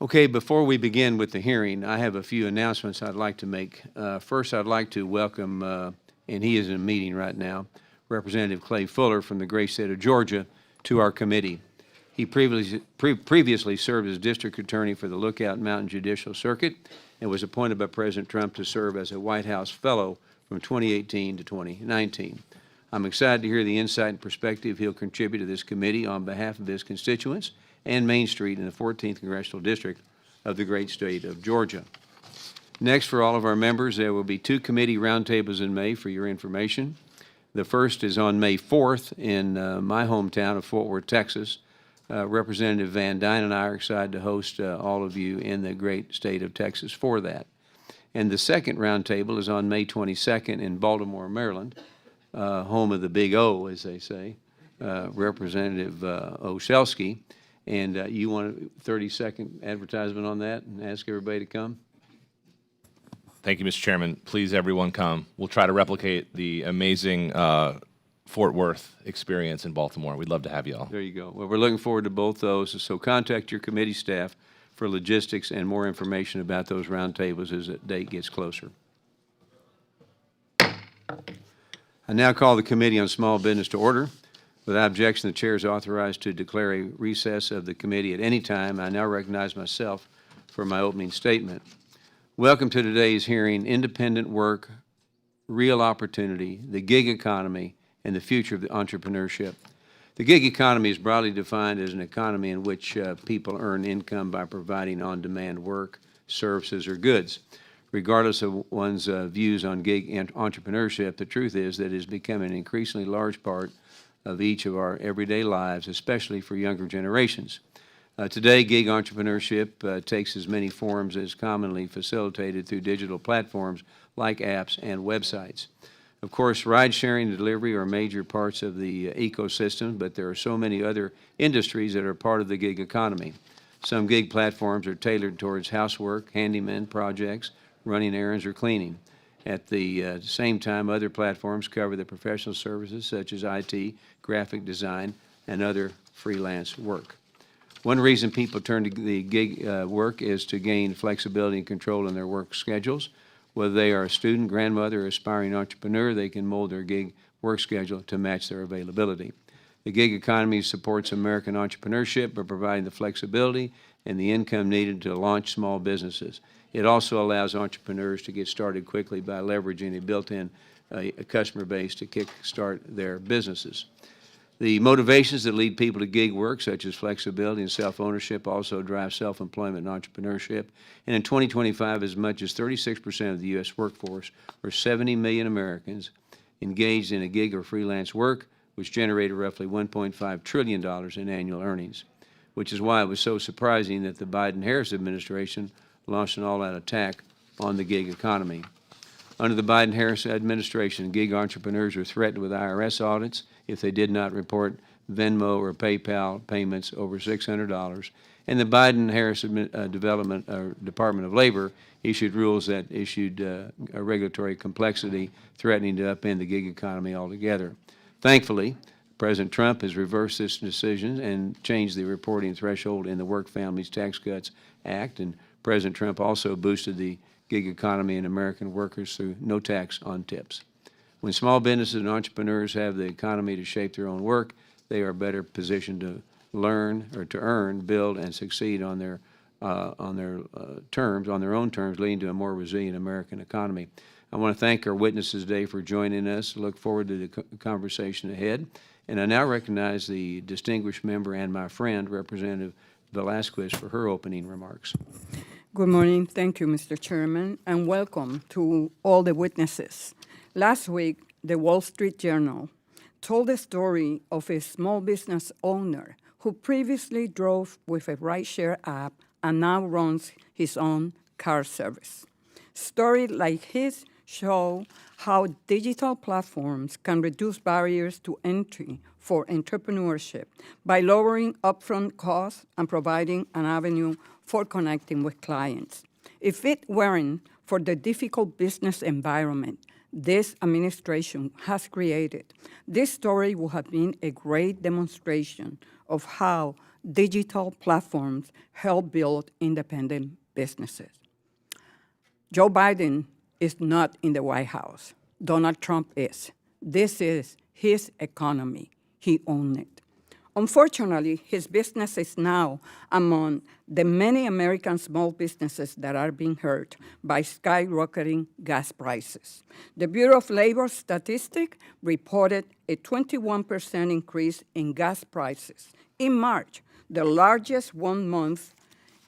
Okay, before we begin with the hearing, I have a few announcements I'd like to make. First, I'd like to welcome, and he is in a meeting right now, Representative Clay Fuller from the great state of Georgia to our committee. He previously served as district attorney for the Lookout Mountain Judicial Circuit and was appointed by President Trump to serve as a White House fellow from 2018 to 2019. I'm excited to hear the insight and perspective he'll contribute to this committee on behalf of his constituents and Main Street in the 14th Congressional District of the great state of Georgia. Next, for all of our members, there will be 2 committee roundtables in May for your information. The first is on May 4th in my hometown of Fort Worth, Texas. Representative Van Dyne and I are excited to host all of you in the great state of Texas for that. And the second roundtable is on May 22nd in Baltimore, Maryland, home of the Big O, as they say, Representative Oshelsky. And you want a 30-second advertisement on that and ask everybody to come? Thank you, Mr. Chairman. Please, everyone, come. We'll try to replicate the amazing Fort Worth experience in Baltimore. We'd love to have you all. There you go. Well, we're looking forward to both those. So contact your committee staff for logistics and more information about those roundtables as that date gets closer. I now call the Committee on Small Business to order. Without objection, the chair is authorized to declare a recess of the committee at any time. I now recognize myself for my opening statement. Welcome to today's hearing, Independent Work, Real Opportunity, the Gig Economy, and the Future of Entrepreneurship. The gig economy is broadly defined as an economy in which people earn income by providing on-demand work, services, or goods. Regardless of one's views on gig entrepreneurship, the truth is that it has become an increasingly large part of each of our everyday lives, especially for younger generations. Today, gig entrepreneurship takes as many forms as commonly facilitated through digital platforms like apps and websites. Of course, ride-sharing and delivery are major parts of the ecosystem, but there are so many other industries that are part of the gig economy. Some gig platforms are tailored towards housework, handyman projects, running errands, or cleaning. At the same time, other platforms cover the professional services such as IT, graphic design, and other freelance work. One reason people turn to the gig work is to gain flexibility and control in their work schedules. Whether they are a student, grandmother, or aspiring entrepreneur, they can mold their gig work schedule to match their availability. The gig economy supports American entrepreneurship by providing the flexibility and the income needed to launch small businesses. It also allows entrepreneurs to get started quickly by leveraging a built-in customer base to kick-start their businesses. The motivations that lead people to gig work, such as flexibility and self-ownership, also drive self-employment and entrepreneurship. And in 2025, as much as 36% of the U.S. workforce, or 70 million Americans, engaged in a gig or freelance work, which generated roughly $1.5 trillion in annual earnings, which is why it was so surprising that the Biden-Harris administration launched an all-out attack on the gig economy. Under the Biden-Harris administration, gig entrepreneurs were threatened with IRS audits if they did not report Venmo or PayPal payments over $600. And the Biden-Harris Department of Labor issued rules that issued a regulatory complexity threatening to upend the gig economy altogether. Thankfully, President Trump has reversed this decision and changed the reporting threshold in the Work Families Tax Cuts Act, and President Trump also boosted the gig economy and American workers through no tax on tips. When small businesses and entrepreneurs have the economy to shape their own work, they are better positioned to learn or to earn, build, and succeed on their own terms, leading to a more resilient American economy. I want to thank our witnesses today for joining us. Look forward to the conversation ahead. And I now recognize the distinguished member and my friend, Representative Velasquez, for her opening remarks. Good morning. Thank you, Mr. Chairman, and welcome to all the witnesses. Last week, the Wall Street Journal told the story of a small business owner who previously drove with a rideshare app and now runs his own car service. Stories like his show how digital platforms can reduce barriers to entry for entrepreneurship by lowering upfront costs and providing an avenue for connecting with clients. If it weren't for the difficult business environment this administration has created, this story would have been a great demonstration of how digital platforms help build independent businesses. Joe Biden is not in the White House. Donald Trump is. This is his economy. He owns it. Unfortunately, his business is now among the many American small businesses that are being hurt by skyrocketing gas prices. The Bureau of Labor Statistics reported a 21% increase in gas prices in March, the largest one-month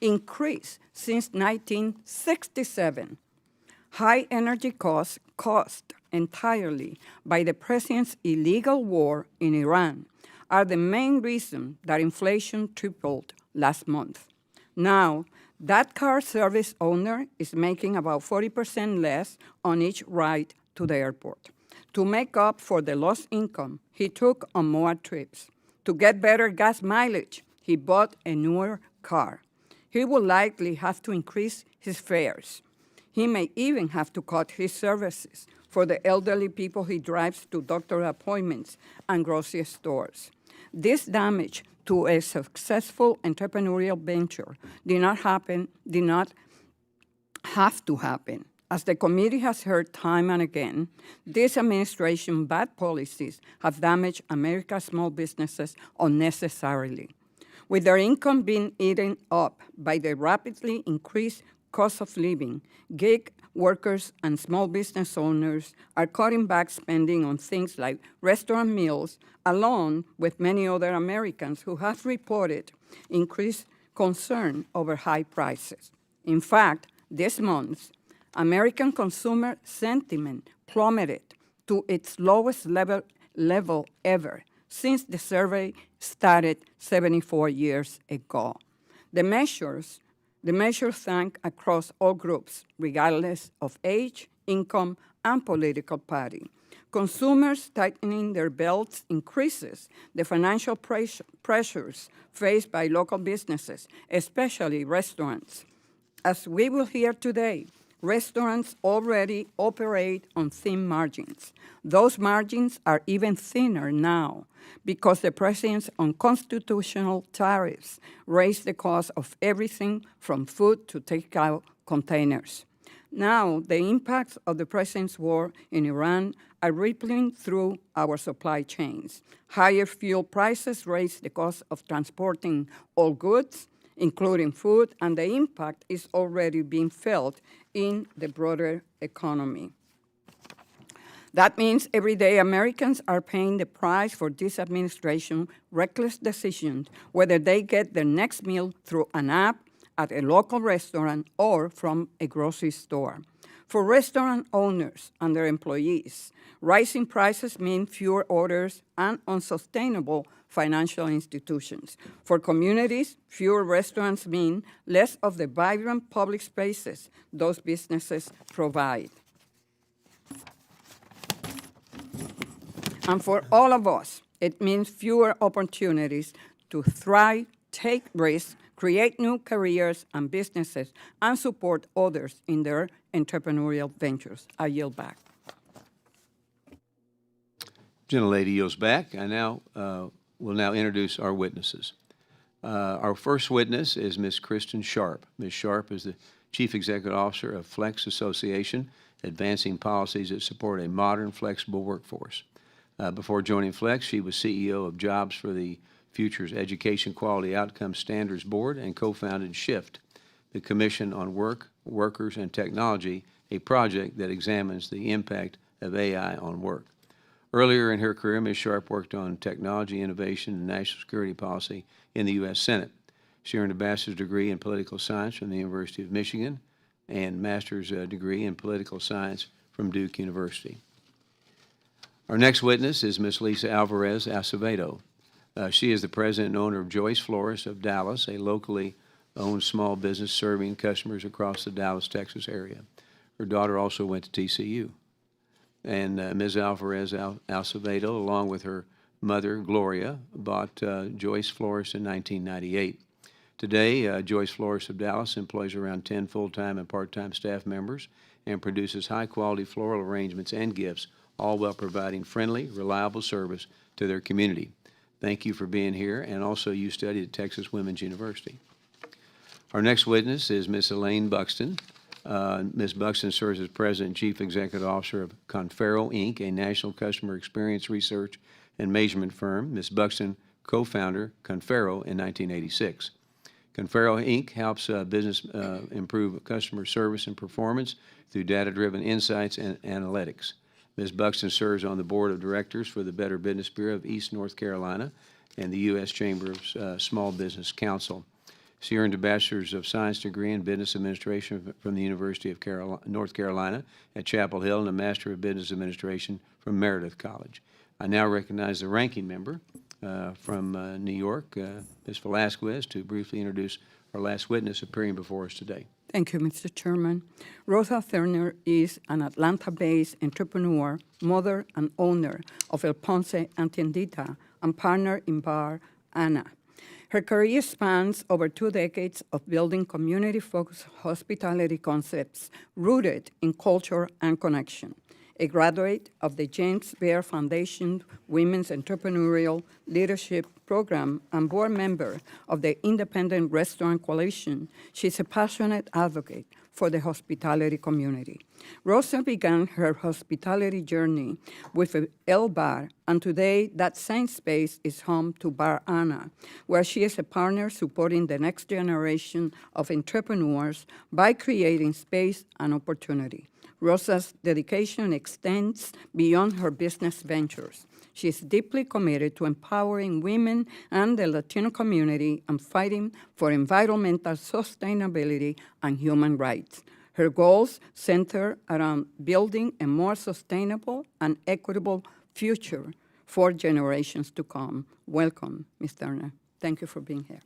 increase since 1967. High energy costs caused entirely by the president's illegal war in Iran are the main reason that inflation tripled last month. Now, that car service owner is making about 40% less on each ride to the airport. To make up for the lost income, he took on more trips. To get better gas mileage, he bought a newer car. He will likely have to increase his fares. He may even have to cut his services for the elderly people he drives to doctor appointments and grocery stores. This damage to a successful entrepreneurial venture did not have to happen. As the committee has heard time and again, this administration's bad policies have damaged America's small businesses unnecessarily. With their income being eaten up by the rapidly increased cost of living, gig workers and small business owners are cutting back spending on things like restaurant meals, along with many other Americans who have reported increased concern over high prices. In fact, this month, American consumer sentiment plummeted to its lowest level ever since the survey started 74 years ago. The measures thank across all groups, regardless of age, income, and political party. Consumers tightening their belts increases the financial pressures faced by local businesses, especially restaurants. As we will hear today, restaurants already operate on thin margins. Those margins are even thinner now because the president's unconstitutional tariffs raised the cost of everything from food to takeout containers. Now, the impacts of the president's war in Iran are rippling through our supply chains. Higher fuel prices raise the cost of transporting all goods, including food, and the impact is already being felt in the broader economy. That means everyday Americans are paying the price for this administration's reckless decisions, whether they get their next meal through an app, at a local restaurant, or from a grocery store. For restaurant owners and their employees, rising prices mean fewer orders and unsustainable financial institutions. For communities, fewer restaurants mean less of the vibrant public spaces those businesses provide. And for all of us, it means fewer opportunities to thrive, take risks, create new careers and businesses, and support others in their entrepreneurial ventures. I yield back. Gentlelady yields back. I will now introduce our witnesses. Our first witness is Ms. Kristin Sharp. Ms. Sharp is the Chief Executive Officer of Flex Association, advancing policies that support a modern, flexible workforce. Before joining Flex, she was CEO of Jobs for the Future's Education Quality Outcomes Standards Board and co-founded SHIFT, the Commission on Work, Workers, and Technology, a project that examines the impact of AI on work. Earlier in her career, Ms. Sharp worked on technology, innovation, and national security policy in the U.S. Senate. She earned a bachelor's degree in political science from the University of Michigan and master's degree in political science from Duke University. Our next witness is Ms. Lisa Alvarez Avedeo. She is the president and owner of Joyce Florist of Dallas, a locally owned small business serving customers across the Dallas, Texas area. Her daughter also went to TCU. And Ms. Alvarez Avedeo, along with her mother, Gloria, bought Joyce Florist in 1998. Today, Joyce Florist of Dallas employs around 10 full-time and part-time staff members and produces high-quality floral arrangements and gifts, all while providing friendly, reliable service to their community. Thank you for being here, and also you studied at Texas Women's University. Our next witness is Ms. Elaine Buxton. Ms. Buxton serves as President and Chief Executive Officer of Confero, Inc., a national customer experience research and measurement firm. Ms. Buxton co-founder Confero in 1986. Confero, Inc. helps business improve customer service and performance through data-driven insights and analytics. Ms. Buxton serves on the Board of Directors for the Better Business Bureau of East North Carolina and the U.S. Chamber of Small Business Council. She earned a Bachelor's of Science degree in Business Administration from the University of North Carolina at Chapel Hill and a Master of Business Administration from Meredith College. I now recognize the ranking member from New York, Ms. Velasquez, to briefly introduce our last witness appearing before us today. Thank you, Mr. Chairman. Rosa Thurnher is an Atlanta-based entrepreneur, mother, and owner of El Ponce and Tiendita, and partner in Bar Ana. Her career spans over 2 decades of building community-focused hospitality concepts rooted in culture and connection. A graduate of the James Beard Foundation Women's Entrepreneurial Leadership Program and board member of the Independent Restaurant Coalition, she's a passionate advocate for the hospitality community. Rosa began her hospitality journey with El Bar, and today that same space is home to Bar Ana, where she is a partner supporting the next generation of entrepreneurs by creating space and opportunity. Rosa's dedication extends beyond her business ventures. She is deeply committed to empowering women and the Latino community and fighting for environmental sustainability and human rights. Her goals center around building a more sustainable and equitable future for generations to come. Welcome, Ms. Thurnher. Thank you for being here.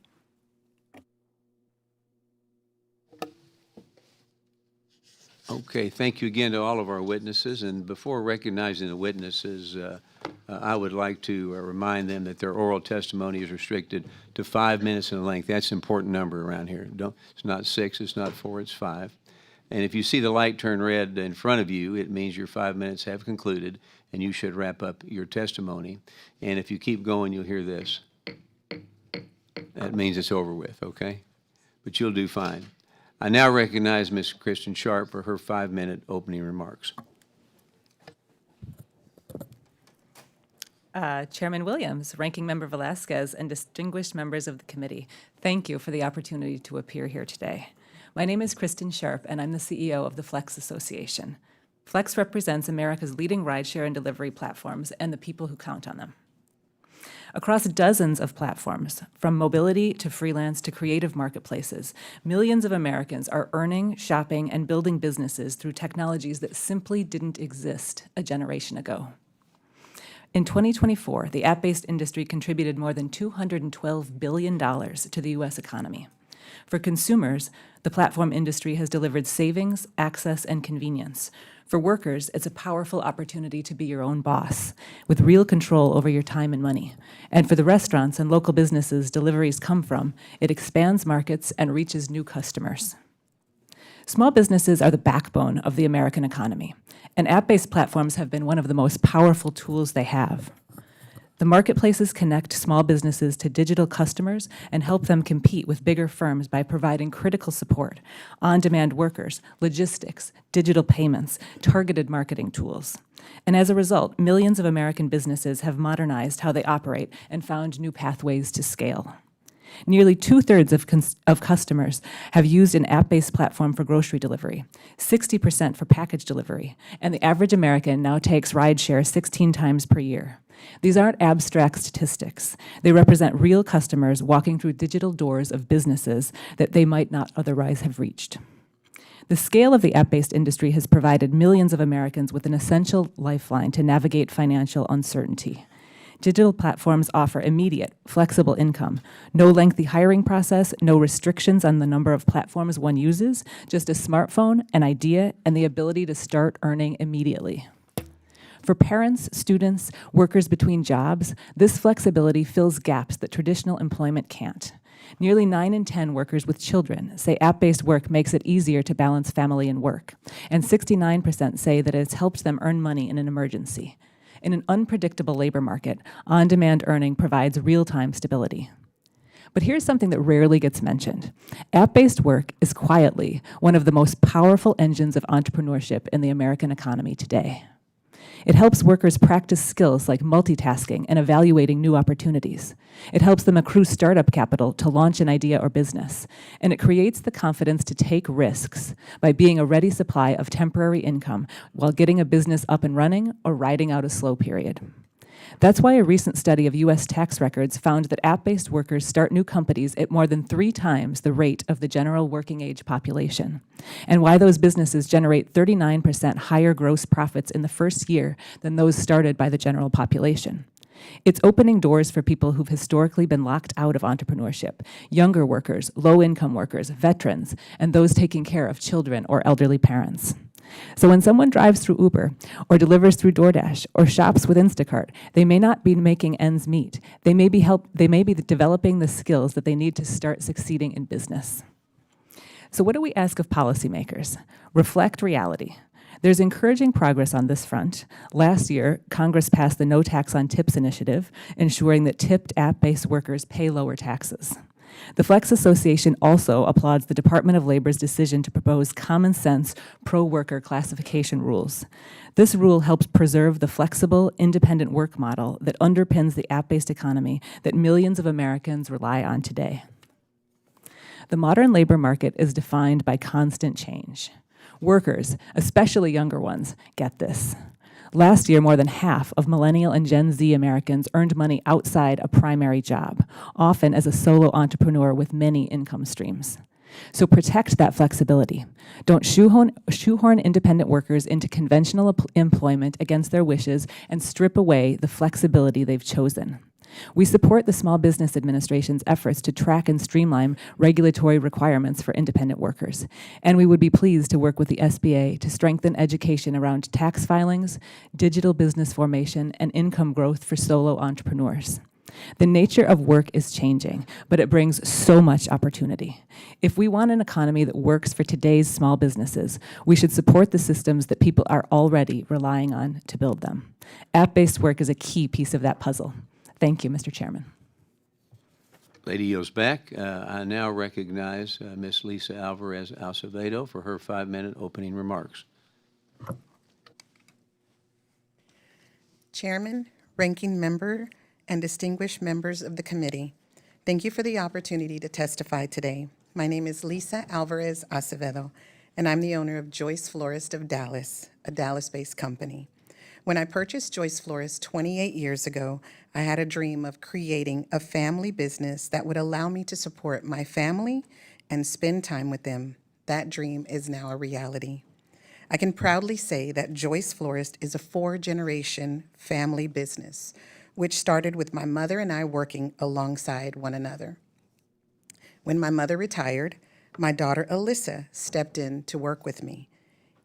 Okay, thank you again to all of our witnesses. And before recognizing the witnesses, I would like to remind them that their oral testimony is restricted to 5 minutes in length. That's an important number around here. It's not 6, it's not 4, it's 5. And if you see the light turn red in front of you, it means your 5 minutes have concluded, and you should wrap up your testimony. And if you keep going, you'll hear this. That means it's over with, okay? But you'll do fine. I now recognize Ms. Kristin Sharp for her 5-minute opening remarks. Chairman Williams, Ranking Member Velasquez, and distinguished members of the committee, thank you for the opportunity to appear here today. My name is Kristin Sharp, and I'm the CEO of the Flex Association. Flex represents America's leading rideshare and delivery platforms and the people who count on them. Across dozens of platforms, from mobility to freelance to creative marketplaces, millions of Americans are earning, shopping, and building businesses through technologies that simply didn't exist a generation ago. In 2024, the app-based industry contributed more than $212 billion to the U.S. economy. For consumers, the platform industry has delivered savings, access, and convenience. For workers, it's a powerful opportunity to be your own boss, with real control over your time and money. And for the restaurants and local businesses deliveries come from, it expands markets and reaches new customers. Small businesses are the backbone of the American economy, and app-based platforms have been one of the most powerful tools they have. The marketplaces connect small businesses to digital customers and help them compete with bigger firms by providing critical support, on-demand workers, logistics, digital payments, targeted marketing tools. And as a result, millions of American businesses have modernized how they operate and found new pathways to scale. Nearly 2/3 of customers have used an app-based platform for grocery delivery, 60% for package delivery, and the average American now takes rideshare 16 times per year. These aren't abstract statistics. They represent real customers walking through digital doors of businesses that they might not otherwise have reached. The scale of the app-based industry has provided millions of Americans with an essential lifeline to navigate financial uncertainty. Digital platforms offer immediate, flexible income, no lengthy hiring process, no restrictions on the number of platforms one uses, just a smartphone, an idea, and the ability to start earning immediately. For parents, students, workers between jobs, this flexibility fills gaps that traditional employment can't. Nearly 9 in 10 workers with children say app-based work makes it easier to balance family and work, and 69% say that it's helped them earn money in an emergency. In an unpredictable labor market, on-demand earning provides real-time stability. But here's something that rarely gets mentioned. App-based work is quietly one of the most powerful engines of entrepreneurship in the American economy today. It helps workers practice skills like multitasking and evaluating new opportunities. It helps them accrue startup capital to launch an idea or business. And it creates the confidence to take risks by being a ready supply of temporary income while getting a business up and running or riding out a slow period. That's why a recent study of U.S. tax records found that app-based workers start new companies at more than 3 times the rate of the general working age population, and why those businesses generate 39% higher gross profits in the first year than those started by the general population. It's opening doors for people who've historically been locked out of entrepreneurship: younger workers, low-income workers, veterans, and those taking care of children or elderly parents. So when someone drives through Uber or delivers through DoorDash or shops with Instacart, they may not be making ends meet. They may be developing the skills that they need to start succeeding in business. So what do we ask of policymakers? Reflect reality. There's encouraging progress on this front. Last year, Congress passed the No Tax on Tips initiative, ensuring that tipped app-based workers pay lower taxes. The Flex Association also applauds the Department of Labor's decision to propose common-sense pro-worker classification rules. This rule helps preserve the flexible, independent work model that underpins the app-based economy that millions of Americans rely on today. The modern labor market is defined by constant change. Workers, especially younger ones, get this. Last year, more than half of Millennial and Gen Z Americans earned money outside a primary job, often as a solo entrepreneur with many income streams. So protect that flexibility. Don't shoehorn independent workers into conventional employment against their wishes and strip away the flexibility they've chosen. We support the Small Business Administration's efforts to track and streamline regulatory requirements for independent workers, and we would be pleased to work with the SBA to strengthen education around tax filings, digital business formation, and income growth for solo entrepreneurs. The nature of work is changing, but it brings so much opportunity. If we want an economy that works for today's small businesses, we should support the systems that people are already relying on to build them. App-based work is a key piece of that puzzle. Thank you, Mr. Chairman. Lady yields back. I now recognize Ms. Lisa Alvarez Avedeo for her 5-minute opening remarks. Chairman, Ranking Member, and distinguished members of the committee, thank you for the opportunity to testify today. My name is Lisa Alvarez Avedeo, and I'm the owner of Joyce Florist of Dallas, a Dallas-based company. When I purchased Joyce Florist 28 years ago, I had a dream of creating a family business that would allow me to support my family and spend time with them. That dream is now a reality. I can proudly say that Joyce Florist is a 4-generation family business, which started with my mother and I working alongside one another. When my mother retired, my daughter Alyssa stepped in to work with me.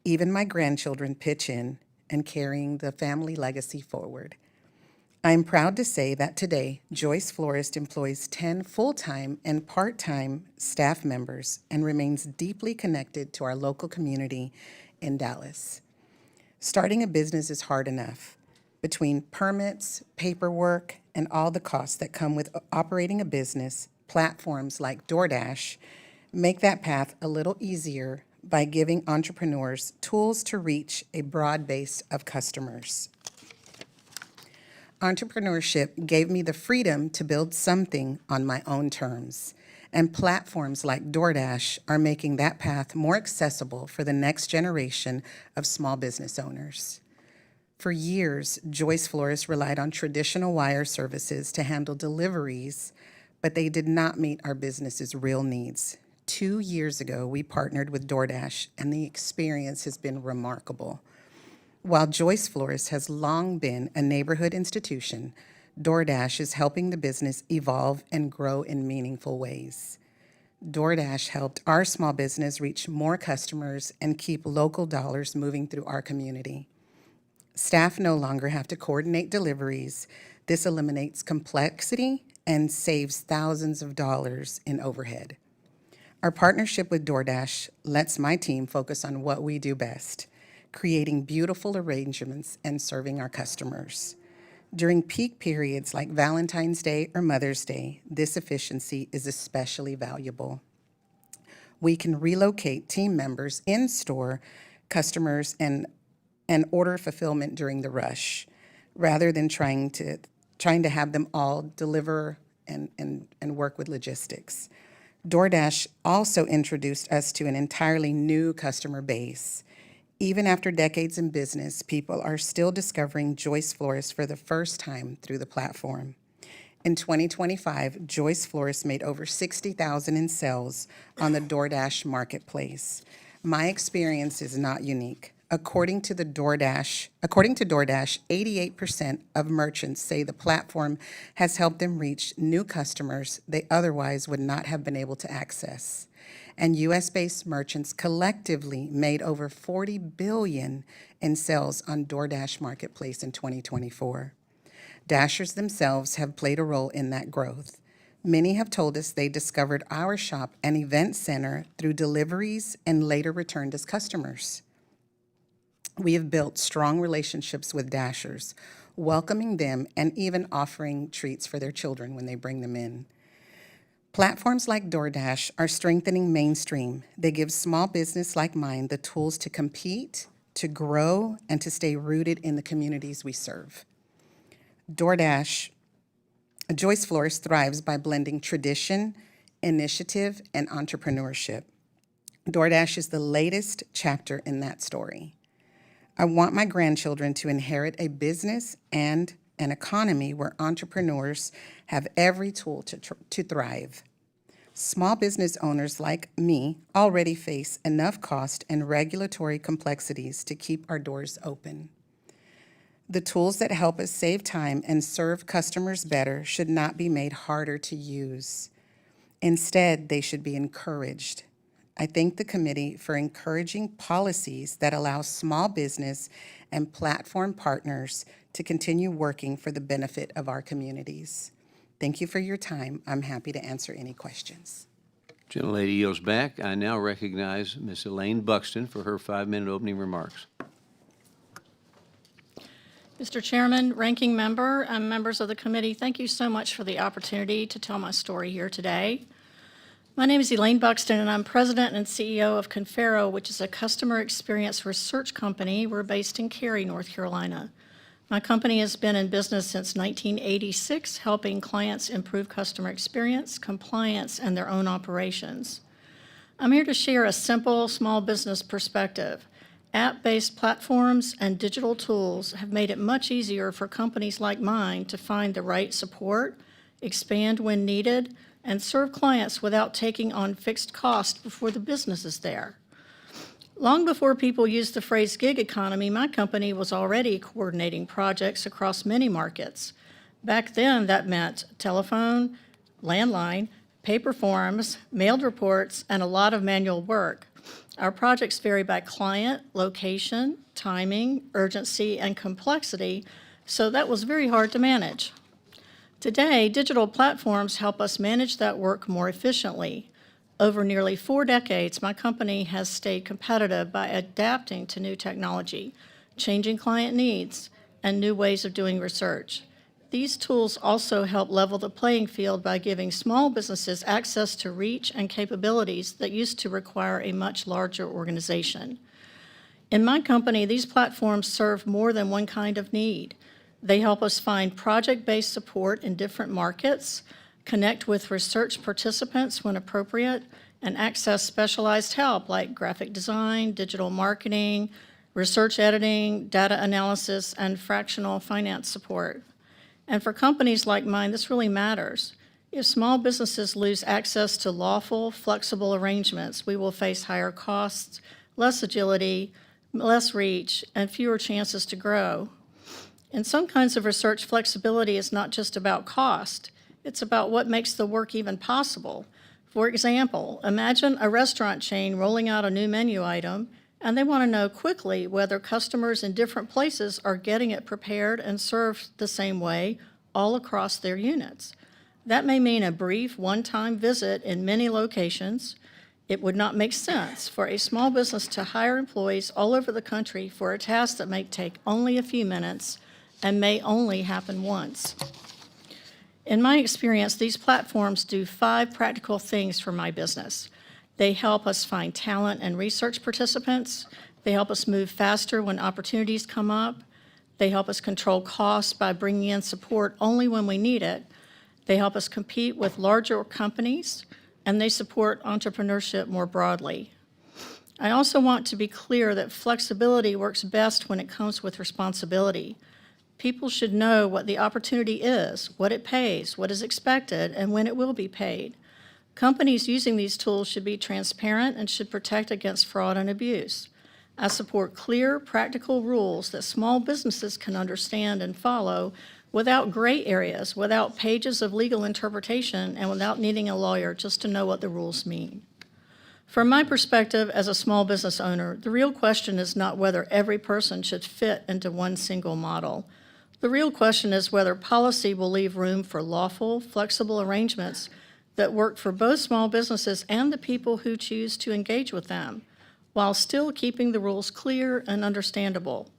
Even my grandchildren pitch in and carrying the family legacy forward. I am proud to say that today, Joyce Florist employs 10 full-time and part-time staff members and remains deeply connected to our local community in Dallas. Starting a business is hard enough. Between permits, paperwork, and all the costs that come with operating a business, platforms like DoorDash make that path a little easier by giving entrepreneurs tools to reach a broad base of customers. Entrepreneurship gave me the freedom to build something on my own terms, and platforms like DoorDash are making that path more accessible for the next generation of small business owners. For years, Joyce Florist relied on traditional wire services to handle deliveries, but they did not meet our business's real needs. 2 years ago, we partnered with DoorDash, and the experience has been remarkable. While Joyce Florist has long been a neighborhood institution, DoorDash is helping the business evolve and grow in meaningful ways. DoorDash helped our small business reach more customers and keep local dollars moving through our community. Staff no longer have to coordinate deliveries. This eliminates complexity and saves thousands of dollars in overhead. Our partnership with DoorDash lets my team focus on what we do best: creating beautiful arrangements and serving our customers. During peak periods like Valentine's Day or Mother's Day, this efficiency is especially valuable. We can relocate team members in-store customers and order fulfillment during the rush, rather than trying to have them all deliver and work with logistics. DoorDash also introduced us to an entirely new customer base. Even after decades in business, people are still discovering Joyce Florist for the first time through the platform. In 2025, Joyce Florist made over $60,000 in sales on the DoorDash marketplace. My experience is not unique. According to DoorDash, 88% of merchants say the platform has helped them reach new customers they otherwise would not have been able to access. And U.S.-based merchants collectively made over $40 billion in sales on DoorDash Marketplace in 2024. Dashers themselves have played a role in that growth. Many have told us they discovered our shop and event center through deliveries and later returned as customers. We have built strong relationships with Dashers, welcoming them and even offering treats for their children when they bring them in. Platforms like DoorDash are strengthening mainstream. They give small business like mine the tools to compete, to grow, and to stay rooted in the communities we serve. Joyce Florist thrives by blending tradition, initiative, and entrepreneurship. DoorDash is the latest chapter in that story. I want my grandchildren to inherit a business and an economy where entrepreneurs have every tool to thrive. Small business owners like me already face enough cost and regulatory complexities to keep our doors open. The tools that help us save time and serve customers better should not be made harder to use. Instead, they should be encouraged. I thank the committee for encouraging policies that allow small business and platform partners to continue working for the benefit of our communities. Thank you for your time. I'm happy to answer any questions. Gentlelady yields back. I now recognize Ms. Elaine Buxton for her 5-minute opening remarks. Mr. Chairman, Ranking Member, and members of the committee, thank you so much for the opportunity to tell my story here today. My name is Elaine Buxton, and I'm President and CEO of Confero, which is a customer experience research company. We're based in Cary, North Carolina. My company has been in business since 1986, helping clients improve customer experience, compliance, and their own operations. I'm here to share a simple small business perspective. App-based platforms and digital tools have made it much easier for companies like mine to find the right support, expand when needed, and serve clients without taking on fixed costs before the business is there. Long before people used the phrase gig economy, my company was already coordinating projects across many markets. Back then, that meant telephone, landline, paper forms, mailed reports, and a lot of manual work. Our projects vary by client, location, timing, urgency, and complexity, so that was very hard to manage. Today, digital platforms help us manage that work more efficiently. Over nearly 4 decades, my company has stayed competitive by adapting to new technology, changing client needs, and new ways of doing research. These tools also help level the playing field by giving small businesses access to reach and capabilities that used to require a much larger organization. In my company, these platforms serve more than one kind of need. They help us find project-based support in different markets, connect with research participants when appropriate, and access specialized help like graphic design, digital marketing, research editing, data analysis, and fractional finance support. And for companies like mine, this really matters. If small businesses lose access to lawful, flexible arrangements, we will face higher costs, less agility, less reach, and fewer chances to grow. In some kinds of research, flexibility is not just about cost. It's about what makes the work even possible. For example, imagine a restaurant chain rolling out a new menu item, and they want to know quickly whether customers in different places are getting it prepared and served the same way all across their units. That may mean a brief one-time visit in many locations. It would not make sense for a small business to hire employees all over the country for a task that may take only a few minutes and may only happen once. In my experience, these platforms do 5 practical things for my business. They help us find talent and research participants. They help us move faster when opportunities come up. They help us control costs by bringing in support only when we need it. They help us compete with larger companies, and they support entrepreneurship more broadly. I also want to be clear that flexibility works best when it comes with responsibility. People should know what the opportunity is, what it pays, what is expected, and when it will be paid. Companies using these tools should be transparent and should protect against fraud and abuse. I support clear, practical rules that small businesses can understand and follow without gray areas, without pages of legal interpretation, and without needing a lawyer just to know what the rules mean. From my perspective as a small business owner, the real question is not whether every person should fit into one single model. The real question is whether policy will leave room for lawful, flexible arrangements that work for both small businesses and the people who choose to engage with them, while still keeping the rules clear and understandable.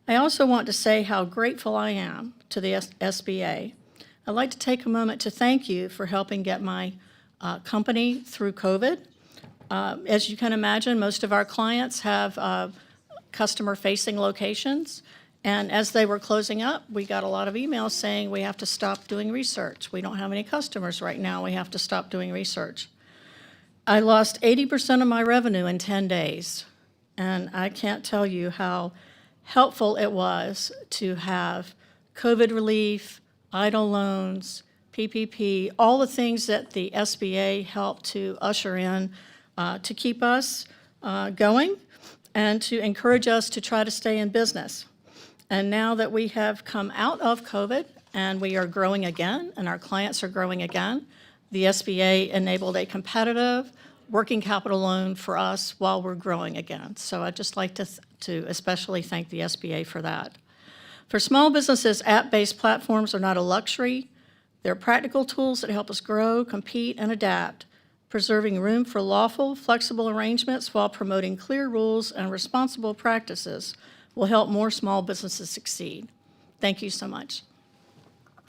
I also want to say how grateful I am to the SBA. I'd like to take a moment to thank you for helping get my company through COVID. As you can imagine, most of our clients have customer-facing locations, and as they were closing up, we got a lot of emails saying we have to stop doing research. We don't have any customers right now. We have to stop doing research. I lost 80% of my revenue in 10 days, and I can't tell you how helpful it was to have COVID relief, EIDL loans, PPP, all the things that the SBA helped to usher in to keep us going and to encourage us to try to stay in business. And now that we have come out of COVID and we are growing again and our clients are growing again, the SBA enabled a competitive working capital loan for us while we're growing again. So I'd just like to especially thank the SBA for that. For small businesses, app-based platforms are not a luxury. They're practical tools that help us grow, compete, and adapt, preserving room for lawful, flexible arrangements while promoting clear rules and responsible practices will help more small businesses succeed. Thank you so much.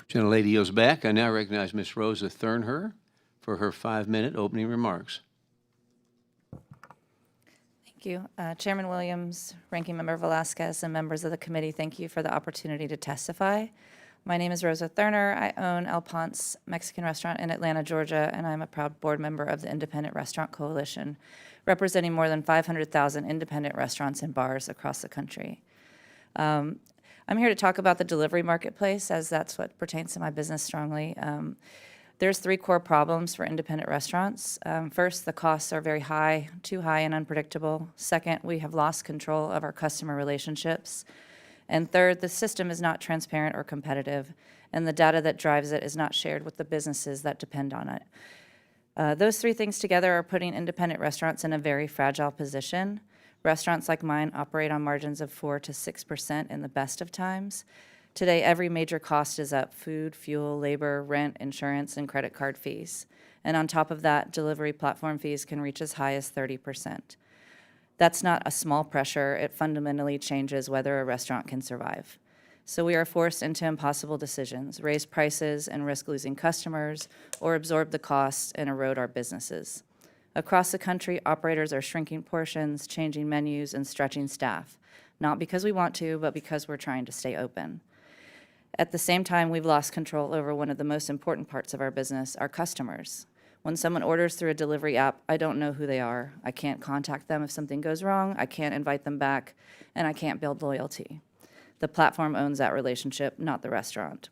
Gentlelady yields back. I now recognize Ms. Rosa Thurnher for her 5-minute opening remarks. Thank you. Chairman Williams, Ranking Member Velasquez, and members of the committee, thank you for the opportunity to testify. My name is Rosa Thurnher. I own El Ponce Mexican Restaurant in Atlanta, Georgia, and I'm a proud board member of the Independent Restaurant Coalition, representing more than 500,000 independent restaurants and bars across the country. I'm here to talk about the delivery marketplace, as that's what pertains to my business strongly. There's 3 core problems for independent restaurants. First, the costs are very high, too high and unpredictable. Second, we have lost control of our customer relationships. And third, the system is not transparent or competitive, and the data that drives it is not shared with the businesses that depend on it. Those 3 things together are putting independent restaurants in a very fragile position. Restaurants like mine operate on margins of 4 to 6% in the best of times. Today, every major cost is up: food, fuel, labor, rent, insurance, and credit card fees. And on top of that, delivery platform fees can reach as high as 30%. That's not a small pressure. It fundamentally changes whether a restaurant can survive. So we are forced into impossible decisions: raise prices and risk losing customers, or absorb the costs and erode our businesses. Across the country, operators are shrinking portions, changing menus, and stretching staff, not because we want to, but because we're trying to stay open. At the same time, we've lost control over one of the most important parts of our business, our customers. When someone orders through a delivery app, I don't know who they are. I can't contact them if something goes wrong. I can't invite them back, and I can't build loyalty. The platform owns that relationship, not the restaurant.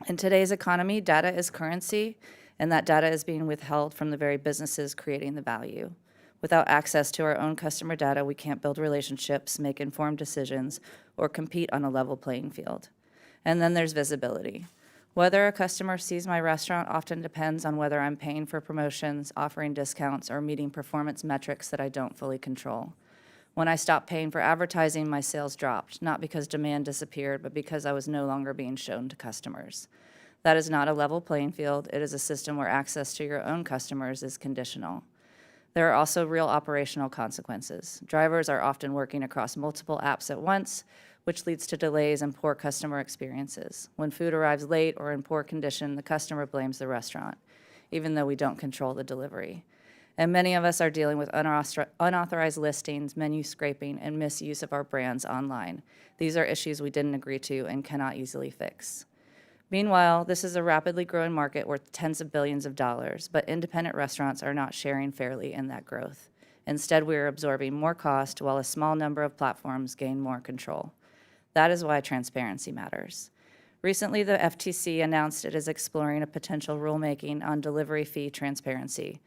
In today's economy, data is currency, and that data is being withheld from the very businesses creating the value. Without access to our own customer data, we can't build relationships, make informed decisions, or compete on a level playing field. And then there's visibility. Whether a customer sees my restaurant often depends on whether I'm paying for promotions, offering discounts, or meeting performance metrics that I don't fully control. When I stopped paying for advertising, my sales dropped, not because demand disappeared, but because I was no longer being shown to customers. That is not a level playing field. It is a system where access to your own customers is conditional. There are also real operational consequences. Drivers are often working across multiple apps at once, which leads to delays and poor customer experiences. When food arrives late or in poor condition, the customer blames the restaurant, even though we don't control the delivery. And many of us are dealing with unauthorized listings, menu scraping, and misuse of our brands online. These are issues we didn't agree to and cannot easily fix. Meanwhile, this is a rapidly growing market worth tens of billions of dollars, but independent restaurants are not sharing fairly in that growth. Instead, we are absorbing more cost while a small number of platforms gain more control. That is why transparency matters. Recently, the FTC announced it is exploring a potential rulemaking on delivery fee transparency.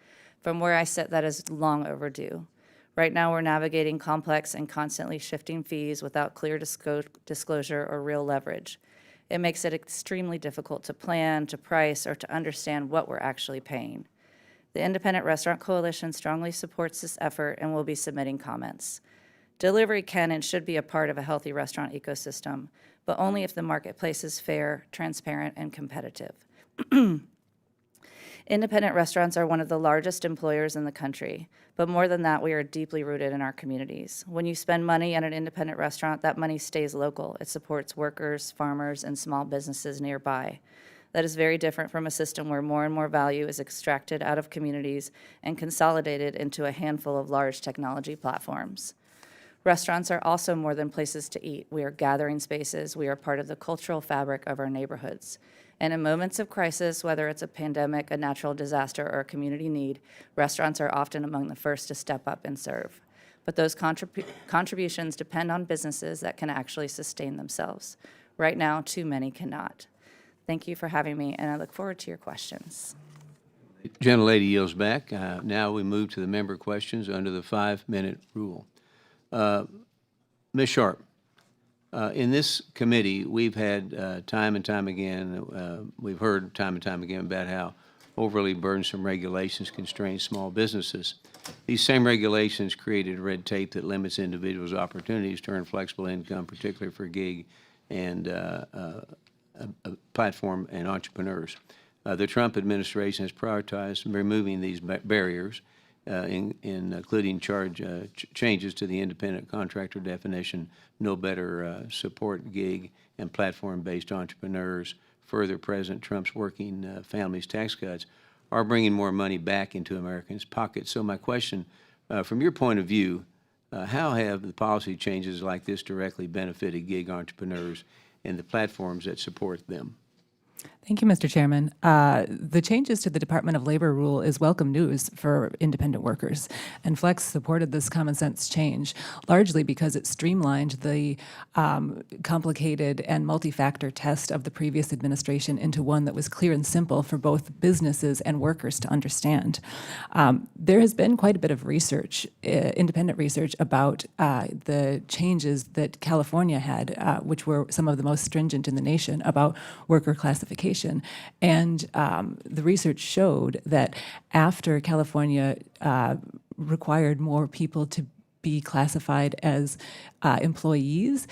From where I sit, that is long overdue. Right now, we're navigating complex and constantly shifting fees without clear disclosure or real leverage. It makes it extremely difficult to plan, to price, or to understand what we're actually paying. The Independent Restaurant Coalition strongly supports this effort and will be submitting comments. Delivery can and should be a part of a healthy restaurant ecosystem, but only if the marketplace is fair, transparent, and competitive. Independent restaurants are one of the largest employers in the country, but more than that, we are deeply rooted in our communities. When you spend money at an independent restaurant, that money stays local. It supports workers, farmers, and small businesses nearby. That is very different from a system where more and more value is extracted out of communities and consolidated into a handful of large technology platforms. Restaurants are also more than places to eat. We are gathering spaces. We are part of the cultural fabric of our neighborhoods. And in moments of crisis, whether it's a pandemic, a natural disaster, or a community need, restaurants are often among the first to step up and serve. But those contributions depend on businesses that can actually sustain themselves. Right now, too many cannot. Thank you for having me, and I look forward to your questions. Gentlelady yields back. Now we move to the member questions under the 5-minute rule. Ms. Sharp, in this committee, we've had time and time again, we've heard time and time again about how overly burdensome regulations constrain small businesses. These same regulations created red tape that limits individuals' opportunities to earn flexible income, particularly for gig and platform and entrepreneurs. The Trump administration has prioritized removing these barriers, including changes to the independent contractor definition, no better support gig and platform-based entrepreneurs. Further, President Trump's working families tax cuts are bringing more money back into Americans' pockets. So my question, from your point of view, how have the policy changes like this directly benefited gig entrepreneurs and the platforms that support them? Thank you, Mr. Chairman. The changes to the Department of Labor rule is welcome news for independent workers, and Flex supported this common sense change largely because it streamlined the complicated and multi-factor test of the previous administration into one that was clear and simple for both businesses and workers to understand. There has been quite a bit of research, independent research, about the changes that California had, which were some of the most stringent in the nation, about worker classification. And the research showed that after California required more people to be classified as employees,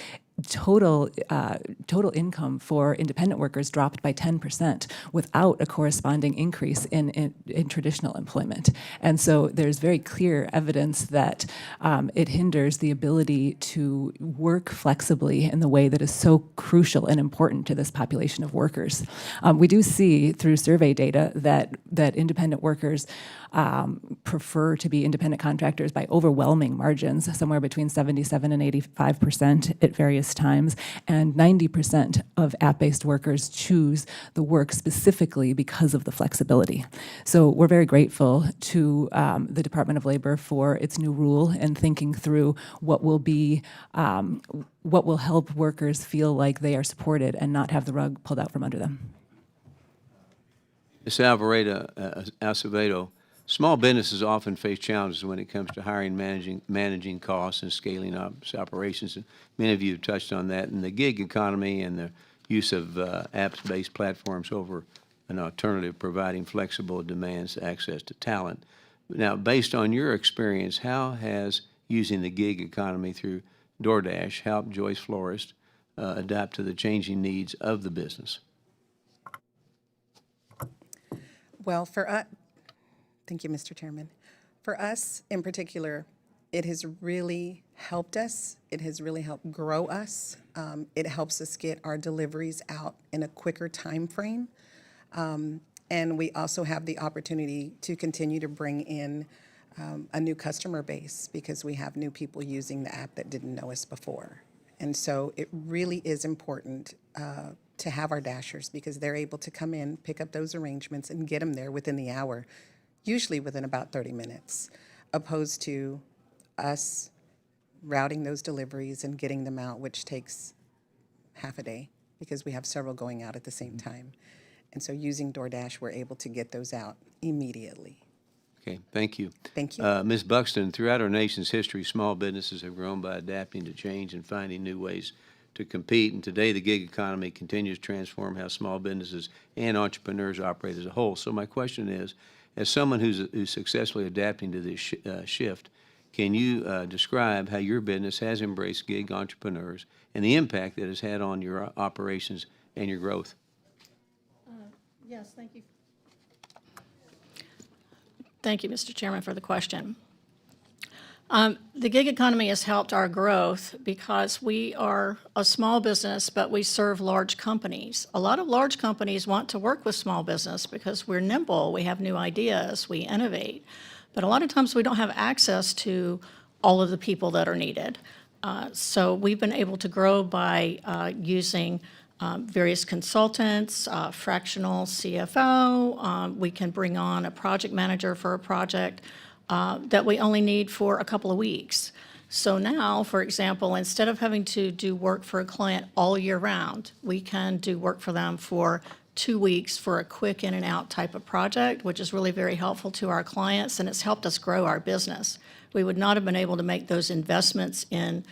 total income for independent workers dropped by 10% without a corresponding increase in traditional employment. And so there's very clear evidence that it hinders the ability to work flexibly in the way that is so crucial and important to this population of workers. We do see through survey data that independent workers prefer to be independent contractors by overwhelming margins, somewhere between 77 and 85% at various times, and 90% of app-based workers choose the work specifically because of the flexibility. So we're very grateful to the Department of Labor for its new rule and thinking through what will help workers feel like they are supported and not have the rug pulled out from under them. Ms. Avedeo, small businesses often face challenges when it comes to hiring, managing costs, and scaling up operations. And many of you have touched on that. And the gig economy and the use of apps-based platforms over an alternative providing flexible demands access to talent. Now, based on your experience, how has using the gig economy through DoorDash helped Joyce Florist adapt to the changing needs of the business? Well, thank you, Mr. Chairman. For us in particular, it has really helped us. It has really helped grow us. It helps us get our deliveries out in a quicker time frame. And we also have the opportunity to continue to bring in a new customer base because we have new people using the app that didn't know us before. And so it really is important to have our dashers because they're able to come in, pick up those arrangements, and get them there within the hour, usually within about 30 minutes, opposed to us routing those deliveries and getting them out, which takes half a day because we have several going out at the same time. And so using DoorDash, we're able to get those out immediately. Okay, thank you. Thank you. Ms. Buxton, throughout our nation's history, small businesses have grown by adapting to change and finding new ways to compete. And today, the gig economy continues to transform how small businesses and entrepreneurs operate as a whole. So my question is, as someone who's successfully adapting to this shift, can you describe how your business has embraced gig entrepreneurs and the impact that it's had on your operations and your growth? Yes, thank you. Thank you, Mr. Chairman, for the question. The gig economy has helped our growth because we are a small business, but we serve large companies. A lot of large companies want to work with small business because we're nimble, we have new ideas, we innovate. But a lot of times we don't have access to all of the people that are needed. So we've been able to grow by using various consultants, fractional CFO. We can bring on a project manager for a project that we only need for a couple of weeks. So now, for example, instead of having to do work for a client all year round, we can do work for them for 2 weeks for a quick in and out type of project, which is really very helpful to our clients, and it's helped us grow our business. We would not have been able to make those investments in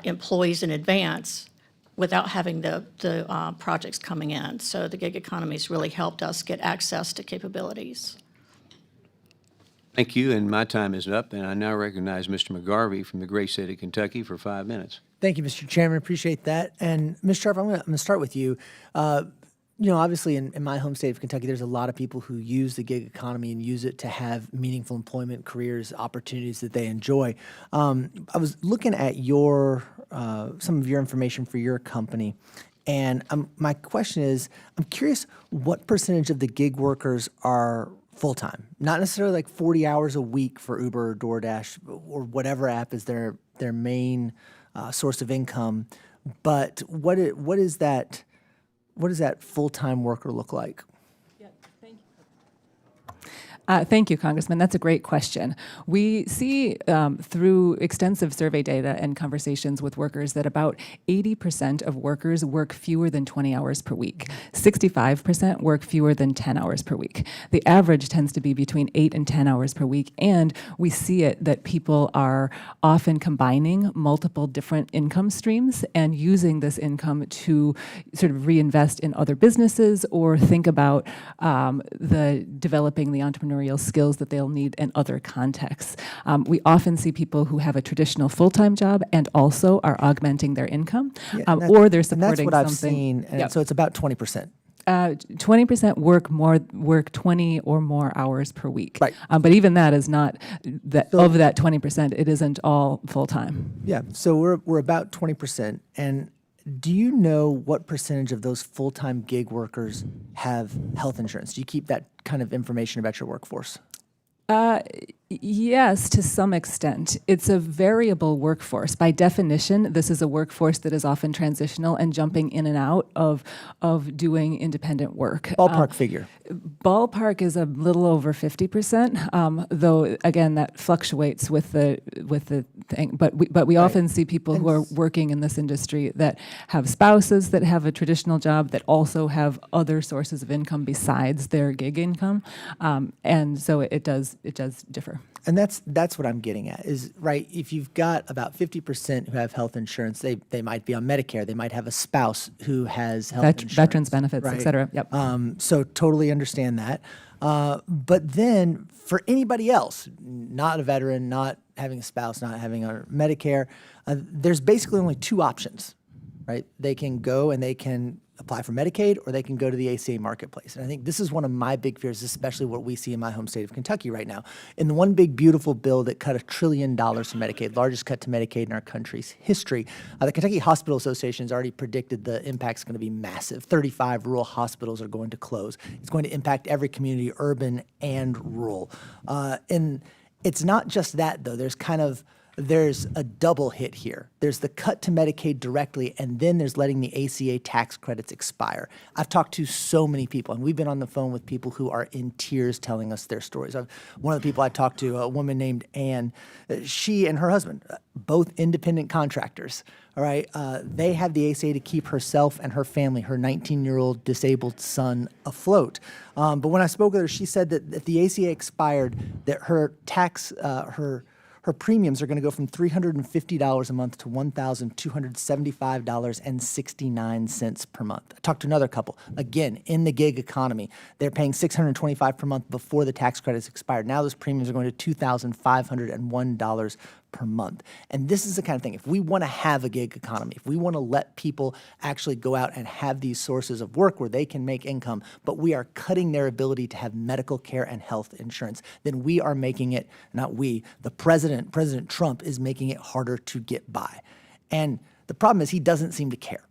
employees in advance without having the projects coming in. So the gig economy has really helped us get access to capabilities. Thank you, and my time is up, and I now recognize Mr. McGarvey from the great state of Kentucky for 5 minutes. Thank you, Mr. Chairman. Appreciate that. And Ms. Sharp, I'm going to start with you. Obviously in my home state of Kentucky, there's a lot of people who use the gig economy and use it to have meaningful employment, careers, opportunities that they enjoy. I was looking at some of your information for your company, and my question is, I'm curious what percentage of the gig workers are full-time? Not necessarily like 40 hours a week for Uber or DoorDash or whatever app is their main source of income, but what does that full-time worker look like? Thank you, Congressman. That's a great question. We see through extensive survey data and conversations with workers that about 80% of workers work fewer than 20 hours per week. 65% work fewer than 10 hours per week. The average tends to be between 8 and 10 hours per week, and we see it that people are often combining multiple different income streams and using this income to sort of reinvest in other businesses or think about developing the entrepreneurial skills that they'll need in other contexts. We often see people who have a traditional full-time job and also are augmenting their income, or they're supporting something. And that's what I've seen, and so it's about 20%. 20% work 20 or more hours per week. Right. But even that is not, of that 20%, it isn't all full-time. Yeah, so we're about 20%, and do you know what percentage of those full-time gig workers have health insurance? Do you keep that kind of information about your workforce? Yes, to some extent. It's a variable workforce. By definition, this is a workforce that is often transitional and jumping in and out of doing independent work. Ballpark figure. Ballpark is a little over 50%, though again that fluctuates with the thing. But we often see people who are working in this industry that have spouses that have a traditional job that also have other sources of income besides their gig income, and so it does differ. And that's what I'm getting at is, right, if you've got about 50% who have health insurance, they might be on Medicare, they might have a spouse who has health insurance. Veterans benefits, right? et cetera. Yep. So totally understand that. But then for anybody else, not a veteran, not having a spouse, not having a Medicare, there's basically only two options, right? They can go and they can apply for Medicaid, or they can go to the ACA marketplace. And I think this is one of my big fears, especially what we see in my home state of Kentucky right now. In the one big beautiful bill that cut $1 trillion from Medicaid, largest cut to Medicaid in our country's history, the Kentucky Hospital Association has already predicted the impact's going to be massive. 35 rural hospitals are going to close. It's going to impact every community, urban and rural. And it's not just that, though. There's a double hit here. There's the cut to Medicaid directly, and then there's letting the ACA tax credits expire. I've talked to so many people, and we've been on the phone with people who are in tears telling us their stories. One of the people I talked to, a woman named Ann, she and her husband, both independent contractors, all right? They have the ACA to keep herself and her family, her 19-year-old disabled son, afloat. But when I spoke with her, she said that if the ACA expired, that her her premiums are going to go from $350 a month to $1,275.69 per month. I talked to another couple, again, in the gig economy. They're paying $625 per month before the tax credits expired. Now those premiums are going to $2,501 per month. And this is the kind of thing, if we want to have a gig economy, if we want to let people actually go out and have these sources of work where they can make income, but we are cutting their ability to have medical care and health insurance, then we are making it, not we, the President Trump is making it harder to get by. And the problem is he doesn't seem to care.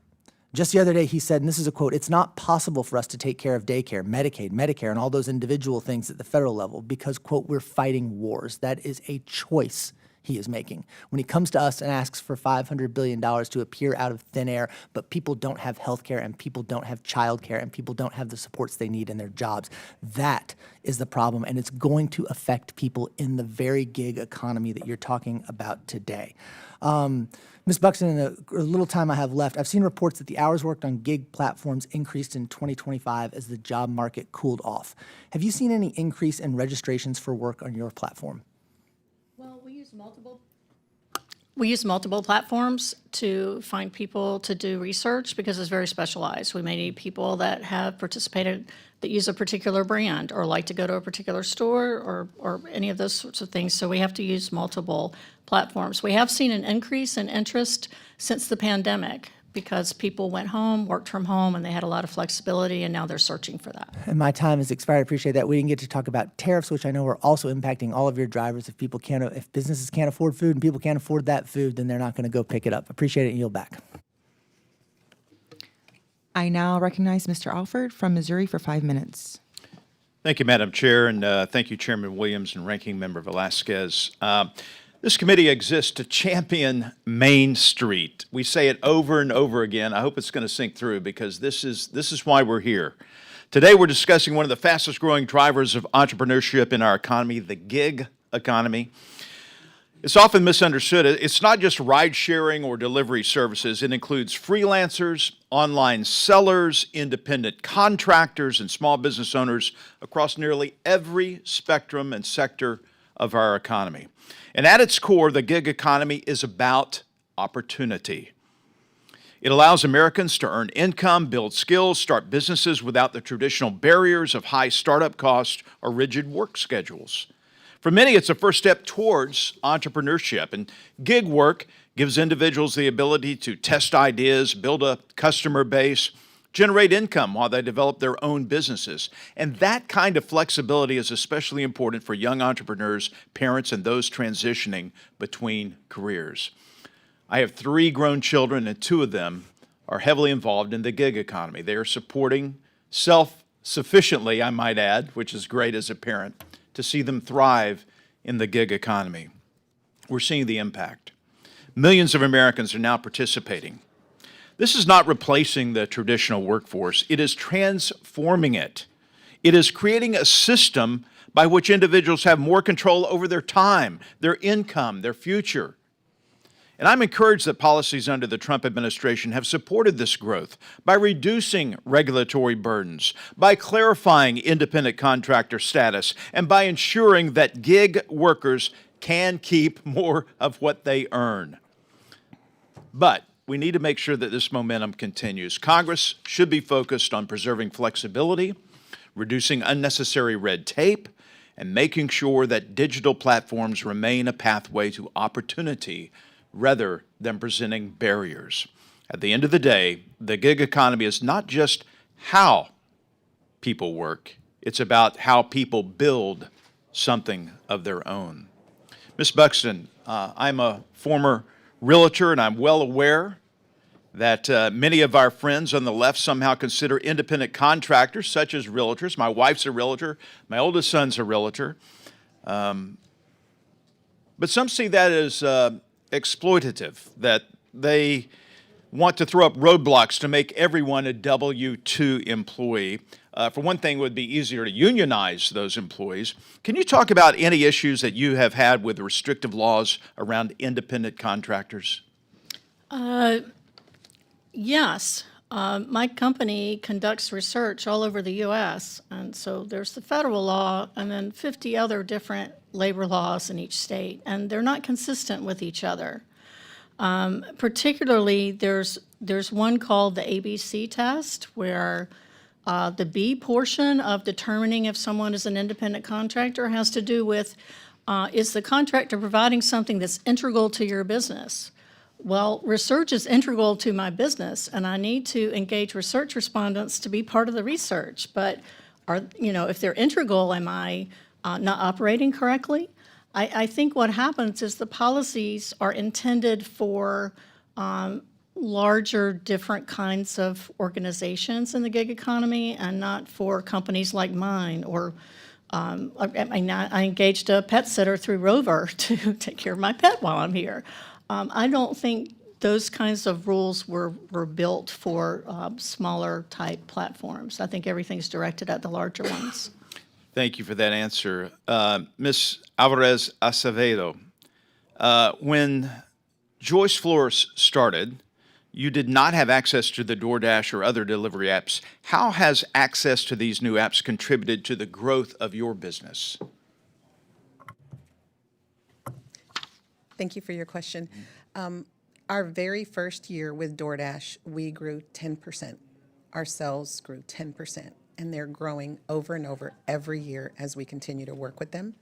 Just the other day, he said, and this is a quote, "It's not possible for us to take care of daycare, Medicaid, Medicare, and all those individual things at the federal level because, quote, we're fighting wars. That is a choice he is making. When he comes to us and asks for $500 billion to appear out of thin air, but people don't have health care and people don't have child care and people don't have the supports they need in their jobs, that is the problem, and it's going to affect people in the very gig economy that you're talking about today. Ms. Buxton, in the little time I have left, I've seen reports that the hours worked on gig platforms increased in 2025 as the job market cooled off. Have you seen any increase in registrations for work on your platform? Well, we use multiple platforms to find people to do research because it's very specialized. We may need people that have participated, that use a particular brand or like to go to a particular store or any of those sorts of things. So we have to use multiple platforms. We have seen an increase in interest since the pandemic because people went home, worked from home, and they had a lot of flexibility, and now they're searching for that. And my time has expired. I appreciate that. We didn't get to talk about tariffs, which I know are also impacting all of your drivers. If businesses can't afford food and people can't afford that food, then they're not going to go pick it up. Appreciate it and yield back. I now recognize Mr. Alford from Missouri for 5 minutes. Thank you, Madam Chair, and thank you, Chairman Williams and Ranking Member Velasquez. This committee exists to champion Main Street. We say it over and over again. I hope it's going to sink through because this is why we're here. Today we're discussing one of the fastest growing drivers of entrepreneurship in our economy, the gig economy. It's often misunderstood. It's not just ride sharing or delivery services. It includes freelancers, online sellers, independent contractors, and small business owners across nearly every spectrum and sector of our economy. And at its core, the gig economy is about opportunity. It allows Americans to earn income, build skills, start businesses without the traditional barriers of high startup costs or rigid work schedules. For many, it's a first step towards entrepreneurship, and gig work gives individuals the ability to test ideas, build a customer base, generate income while they develop their own businesses. And that kind of flexibility is especially important for young entrepreneurs, parents, and those transitioning between careers. I have 3 grown children, and 2 of them are heavily involved in the gig economy. They are supporting self-sufficiently, I might add, which is great as a parent, to see them thrive in the gig economy. We're seeing the impact. Millions of Americans are now participating. This is not replacing the traditional workforce. It is transforming it. It is creating a system by which individuals have more control over their time, their income, their future. And I'm encouraged that policies under the Trump administration have supported this growth by reducing regulatory burdens, by clarifying independent contractor status, and by ensuring that gig workers can keep more of what they earn. But we need to make sure that this momentum continues. Congress should be focused on preserving flexibility, reducing unnecessary red tape, and making sure that digital platforms remain a pathway to opportunity rather than presenting barriers. At the end of the day, the gig economy is not just how people work, it's about how people build something of their own. Ms. Buxton, I'm a former realtor, and I'm well aware that many of our friends on the left somehow consider independent contractors, such as realtors. My wife's a realtor. My oldest son's a realtor. But some see that as exploitative, that they want to throw up roadblocks to make everyone a W-2 employee. For one thing, it would be easier to unionize those employees. Can you talk about any issues that you have had with restrictive laws around independent contractors? Yes. My company conducts research all over the U.S., and so there's the federal law and then 50 other different labor laws in each state, and they're not consistent with each other. Particularly, there's one called the ABC test, where the B portion of determining if someone is an independent contractor has to do with, is the contractor providing something that's integral to your business? Well, research is integral to my business, and I need to engage research respondents to be part of the research. But if they're integral, am I not operating correctly? I think what happens is the policies are intended for larger, different kinds of organizations in the gig economy, and not for companies like mine. Or I engaged a pet sitter through Rover to take care of my pet while I'm here. I don't think those kinds of rules were built for smaller type platforms. I think everything's directed at the larger ones. Thank you for that answer. Ms. Alvarez Avedeo, when Joyce Florist started, you did not have access to the DoorDash or other delivery apps. How has access to these new apps contributed to the growth of your business? Thank you for your question. Our very first year with DoorDash, we grew 10%. Our sales grew 10%, and they're growing over and over every year as we continue to work with them.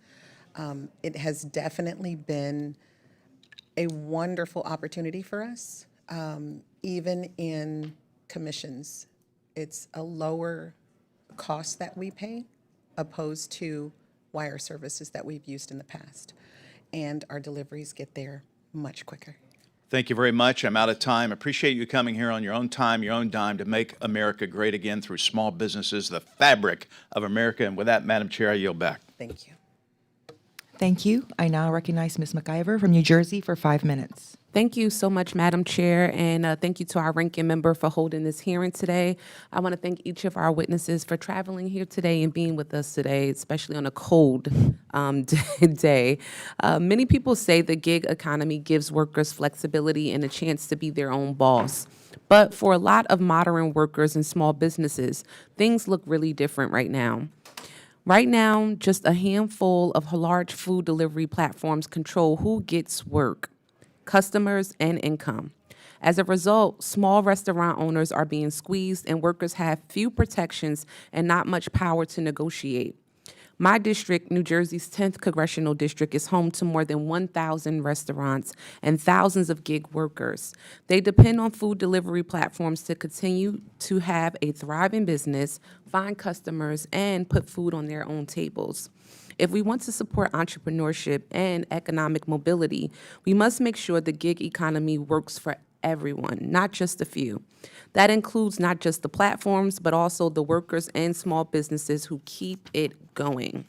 It has definitely been a wonderful opportunity for us, even in commissions. It's a lower cost that we pay opposed to wire services that we've used in the past. And our deliveries get there much quicker. Thank you very much. I'm out of time. Appreciate you coming here on your own time, your own dime, to make America great again through small businesses, the fabric of America. And with that, Madam Chair, I yield back. Thank you. Thank you. I now recognize Ms. McIver from New Jersey for 5 minutes. Thank you so much, Madam Chair, and thank you to our ranking member for holding this hearing today. I want to thank each of our witnesses for traveling here today and being with us today, especially on a cold day. Many people say the gig economy gives workers flexibility and a chance to be their own boss. But for a lot of modern workers and small businesses, things look really different right now. Right now, just a handful of large food delivery platforms control who gets work, customers, and income. As a result, small restaurant owners are being squeezed and workers have few protections and not much power to negotiate. My district, New Jersey's 10th Congressional District, is home to more than 1,000 restaurants and thousands of gig workers. They depend on food delivery platforms to continue to have a thriving business, find customers, and put food on their own tables. If we want to support entrepreneurship and economic mobility, we must make sure the gig economy works for everyone, not just a few. That includes not just the platforms, but also the workers and small businesses who keep it going.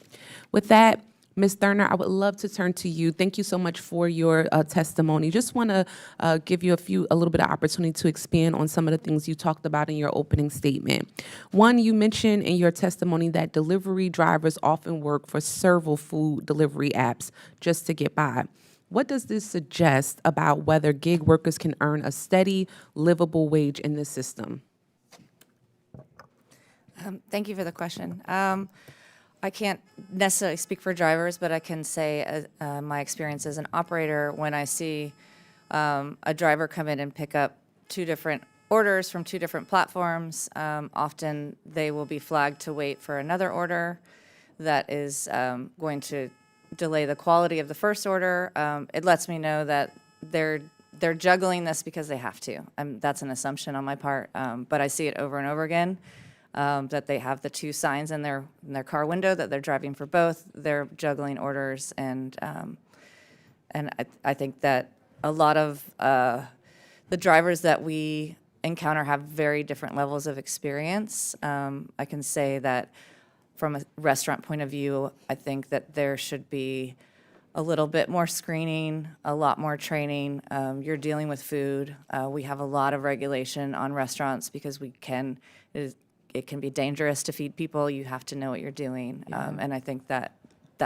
With that, Ms. Thurnher, I would love to turn to you. Thank you so much for your testimony. Just want to give you a little bit of opportunity to expand on some of the things you talked about in your opening statement. One, you mentioned in your testimony that delivery drivers often work for several food delivery apps just to get by. What does this suggest about whether gig workers can earn a steady, livable wage in this system? Thank you for the question. I can't necessarily speak for drivers, but I can say my experience as an operator, when I see a driver come in and pick up 2 different orders from 2 different platforms, often they will be flagged to wait for another order that is going to delay the quality of the first order. It lets me know that they're they're juggling this because they have to. That's an assumption on my part, but I see it over and over again. That they have the two signs in their car window that they're driving for both. They're juggling orders, and I think that a lot of the drivers that we encounter have very different levels of experience. I can say that from a restaurant point of view, I think that there should be a little bit more screening, a lot more training. You're dealing with food. We have a lot of regulation on restaurants because it can be dangerous to feed people. You have to know what you're doing. And I think that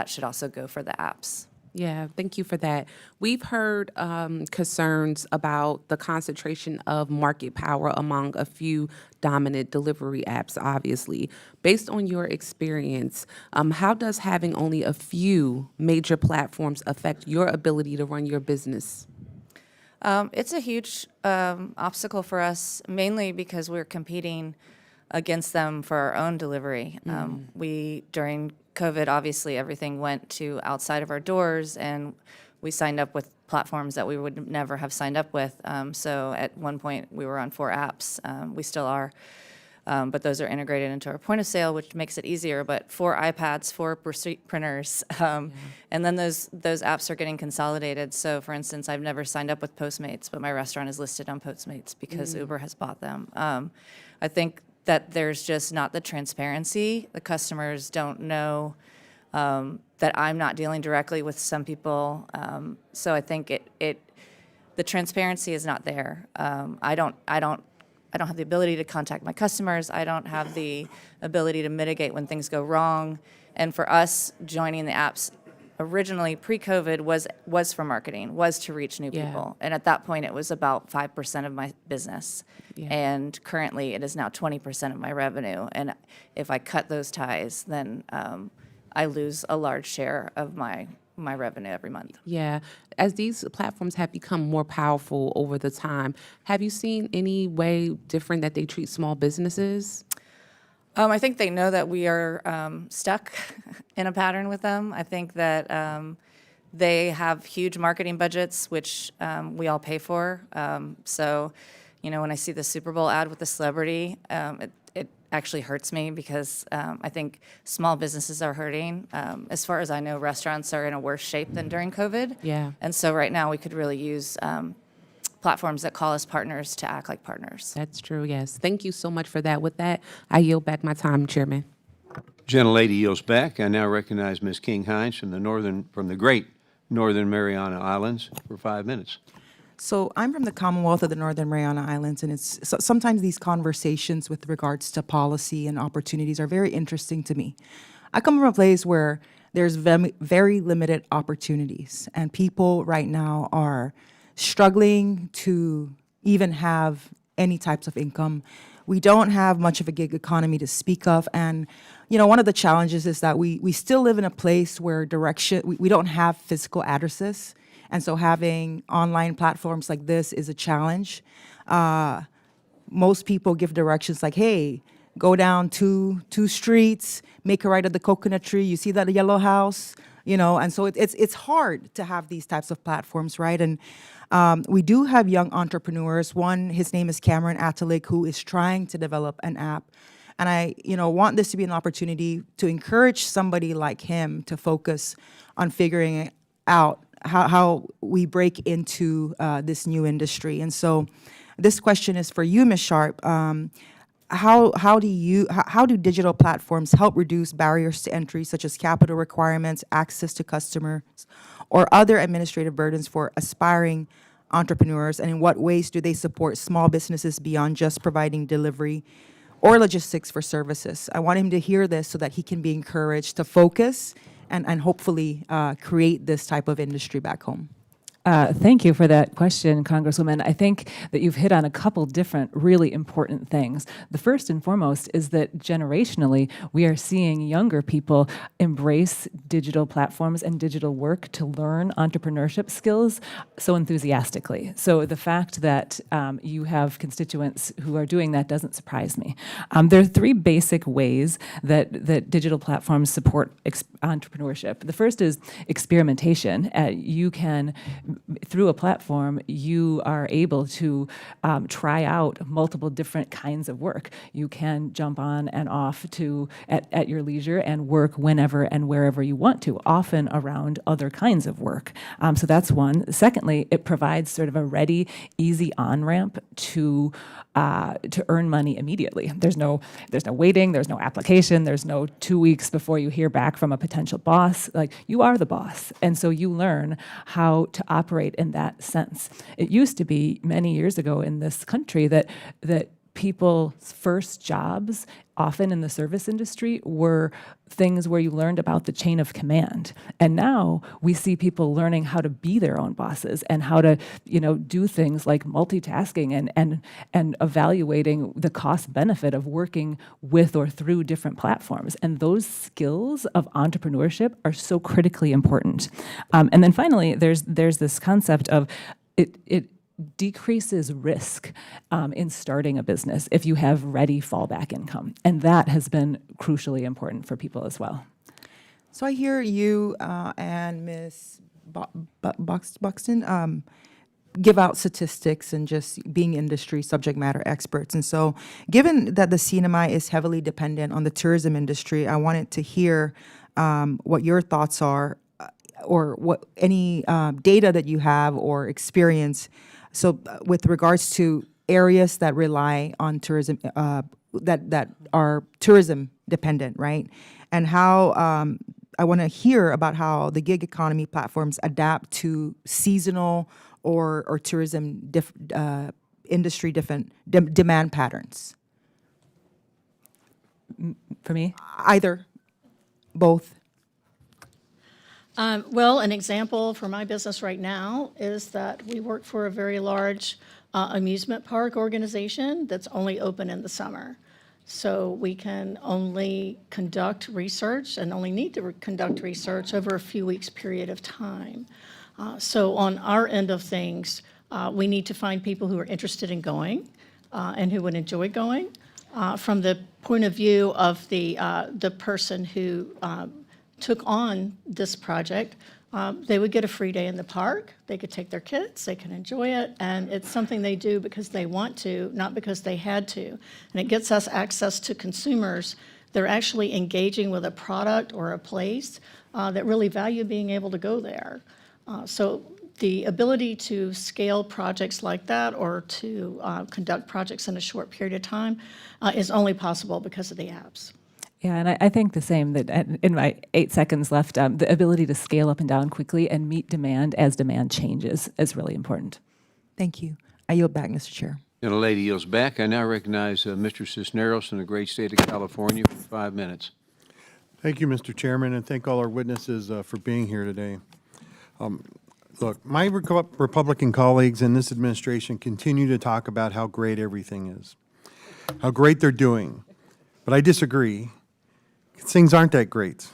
should also go for the apps. Yeah, thank you for that. We've heard concerns about the concentration of market power among a few dominant delivery apps, obviously. Based on your experience, how does having only a few major platforms affect your ability to run your business? It's a huge obstacle for us, mainly because we're competing against them for our own delivery. During COVID, obviously, everything went to outside of our doors, and we signed up with platforms that we would never have signed up with. So at one point, we were on 4 apps. We still are, but those are integrated into our point of sale, which makes it easier. But 4 iPads, 4 receipt printers, and then those apps are getting consolidated. So, for instance, I've never signed up with Postmates, but my restaurant is listed on Postmates because Uber has bought them. I think that there's just not the transparency. The customers don't know that I'm not dealing directly with some people. So I think the transparency is not there. I don't have the ability to contact my customers. I don't have the ability to mitigate when things go wrong. And for us, joining the apps originally pre-COVID was for marketing, was to reach new people. And at that point, it was about 5% of my business. And currently, it is now 20% of my revenue. And if I cut those ties, then I lose a large share of my revenue every month. Yeah. As these platforms have become more powerful over the time, have you seen any way different that they treat small businesses? I think they know that we are stuck in a pattern with them. I think that they have huge marketing budgets, which we all pay for. So, when I see the Super Bowl ad with the celebrity, it actually hurts me because I think small businesses are hurting. As far as I know, restaurants are in a worse shape than during COVID. Yeah. And so right now we could really use platforms that call us partners to act like partners. That's true, yes. Thank you so much for that. With that, I yield back my time, Chairman. Gentlelady yields back. I now recognize Ms. King-Hines from the great Northern Mariana Islands for 5 minutes. So I'm from the Commonwealth of the Northern Mariana Islands, and sometimes these conversations with regards to policy and opportunities are very interesting to me. I come from a place where there's very limited opportunities, and people right now are struggling to even have any types of income. We don't have much of a gig economy to speak of, and one of the challenges is that we still live in a place where we don't have physical addresses. And so having online platforms like this is a challenge. Most people give directions like, hey, go down two streets, make a right at the coconut tree, you see that yellow house, and so it's hard to have these types of platforms, right? And we do have young entrepreneurs. One, his name is Cameron Atalik, who is trying to develop an app. And I, want this to be an opportunity to encourage somebody like him to focus on figuring out how we break into this new industry. And so this question is for you, Ms. Sharp. How do digital platforms help reduce barriers to entry, such as capital requirements, access to customers, or other administrative burdens for aspiring entrepreneurs? And in what ways do they support small businesses beyond just providing delivery or logistics for services? I want him to hear this so that he can be encouraged to focus and hopefully create this type of industry back home. Thank you for that question, Congresswoman. I think that you've hit on a couple different really important things. The first and foremost is that generationally, we are seeing younger people embrace digital platforms and digital work to learn entrepreneurship skills so enthusiastically. So the fact that you have constituents who are doing that doesn't surprise me. There are 3 basic ways that digital platforms support entrepreneurship. The first is experimentation. You can through a platform, you are able to try out multiple different kinds of work. You can jump on and off at your leisure and work whenever and wherever you want to, often around other kinds of work. So that's one. Secondly, it provides sort of a ready, easy on-ramp to earn money immediately. There's no waiting, there's no application, there's no 2 weeks before you hear back from a potential boss. Like, you are the boss, and so you learn how to operate in that sense. It used to be many years ago in this country that people's first jobs, often in the service industry, were things where you learned about the chain of command. And now we see people learning how to be their own bosses and how to, do things like multitasking and evaluating the cost benefit of working with or through different platforms. And those skills of entrepreneurship are so critically important. And then finally, there's this concept of it decreases risk in starting a business if you have ready fallback income. And that has been crucially important for people as well. So I hear you and Ms. Buxton give out statistics and just being industry subject matter experts. And so given that the CNMI is heavily dependent on the tourism industry, I wanted to hear what your thoughts are or what any data that you have or experience. So with regards to areas that rely on tourism, that are tourism dependent, right? And how I want to hear about how the gig economy platforms adapt to seasonal or tourism industry different demand patterns. For me? Either, both. Well, an example for my business right now is that we work for a very large amusement park organization that's only open in the summer. So we can only conduct research and only need to conduct research over a few weeks period of time. So on our end of things, we need to find people who are interested in going and who would enjoy going. From the point of view of the person who took on this project, they would get a free day in the park. They could take their kids, they can enjoy it, and it's something they do because they want to, not because they had to. And it gets us access to consumers. They're actually engaging with a product or a place that really value being able to go there. So the ability to scale projects like that or to conduct projects in a short period of time is only possible because of the apps. Yeah, and I think the same, that in my 8 seconds left, the ability to scale up and down quickly and meet demand as demand changes is really important. Thank you. I yield back, Mr. Chair. And the lady yields back. I now recognize Mr. Cisneros from the great state of California for 5 minutes. Thank you, Mr. Chairman, and thank all our witnesses for being here today. Look, my Republican colleagues in this administration continue to talk about how great everything is, how great they're doing. But I disagree. Things aren't that great.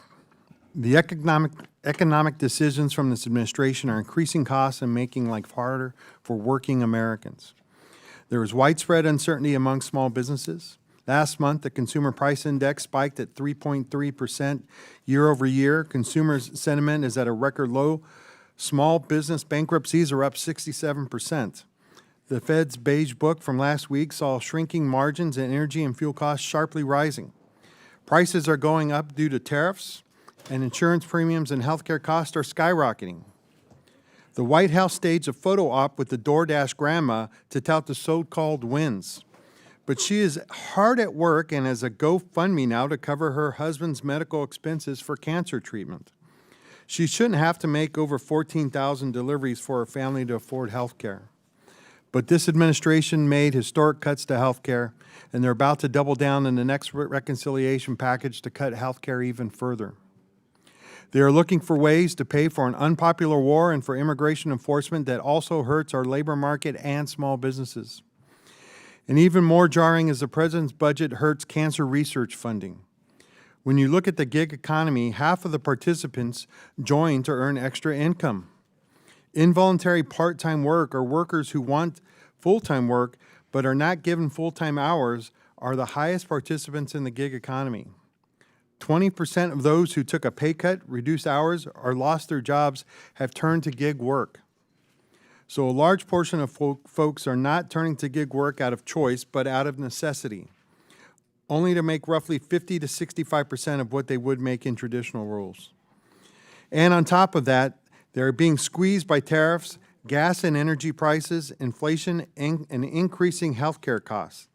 The economic decisions from this administration are increasing costs and making life harder for working Americans. There is widespread uncertainty among small businesses. Last month, the Consumer Price Index spiked at 3.3% year over year. Consumer sentiment is at a record low. Small business bankruptcies are up 67%. The Fed's Beige Book from last week saw shrinking margins and energy and fuel costs sharply rising. Prices are going up due to tariffs, and insurance premiums and healthcare costs are skyrocketing. The White House staged a photo op with the DoorDash grandma to tout the so-called wins. But she is hard at work and has a GoFundMe now to cover her husband's medical expenses for cancer treatment. She shouldn't have to make over 14,000 deliveries for her family to afford health care. But this administration made historic cuts to health care, and they're about to double down in the next reconciliation package to cut health care even further. They are looking for ways to pay for an unpopular war and for immigration enforcement that also hurts our labor market and small businesses. And even more jarring is the president's budget hurts cancer research funding. When you look at the gig economy, half of the participants join to earn extra income. Involuntary part-time work or workers who want full-time work but are not given full-time hours are the highest participants in the gig economy. 20% of those who took a pay cut, reduced hours, or lost their jobs have turned to gig work. So a large portion of folks are not turning to gig work out of choice, but out of necessity, only to make roughly 50 to 65% of what they would make in traditional roles. And on top of that, they're being squeezed by tariffs, gas and energy prices, inflation, and increasing healthcare costs.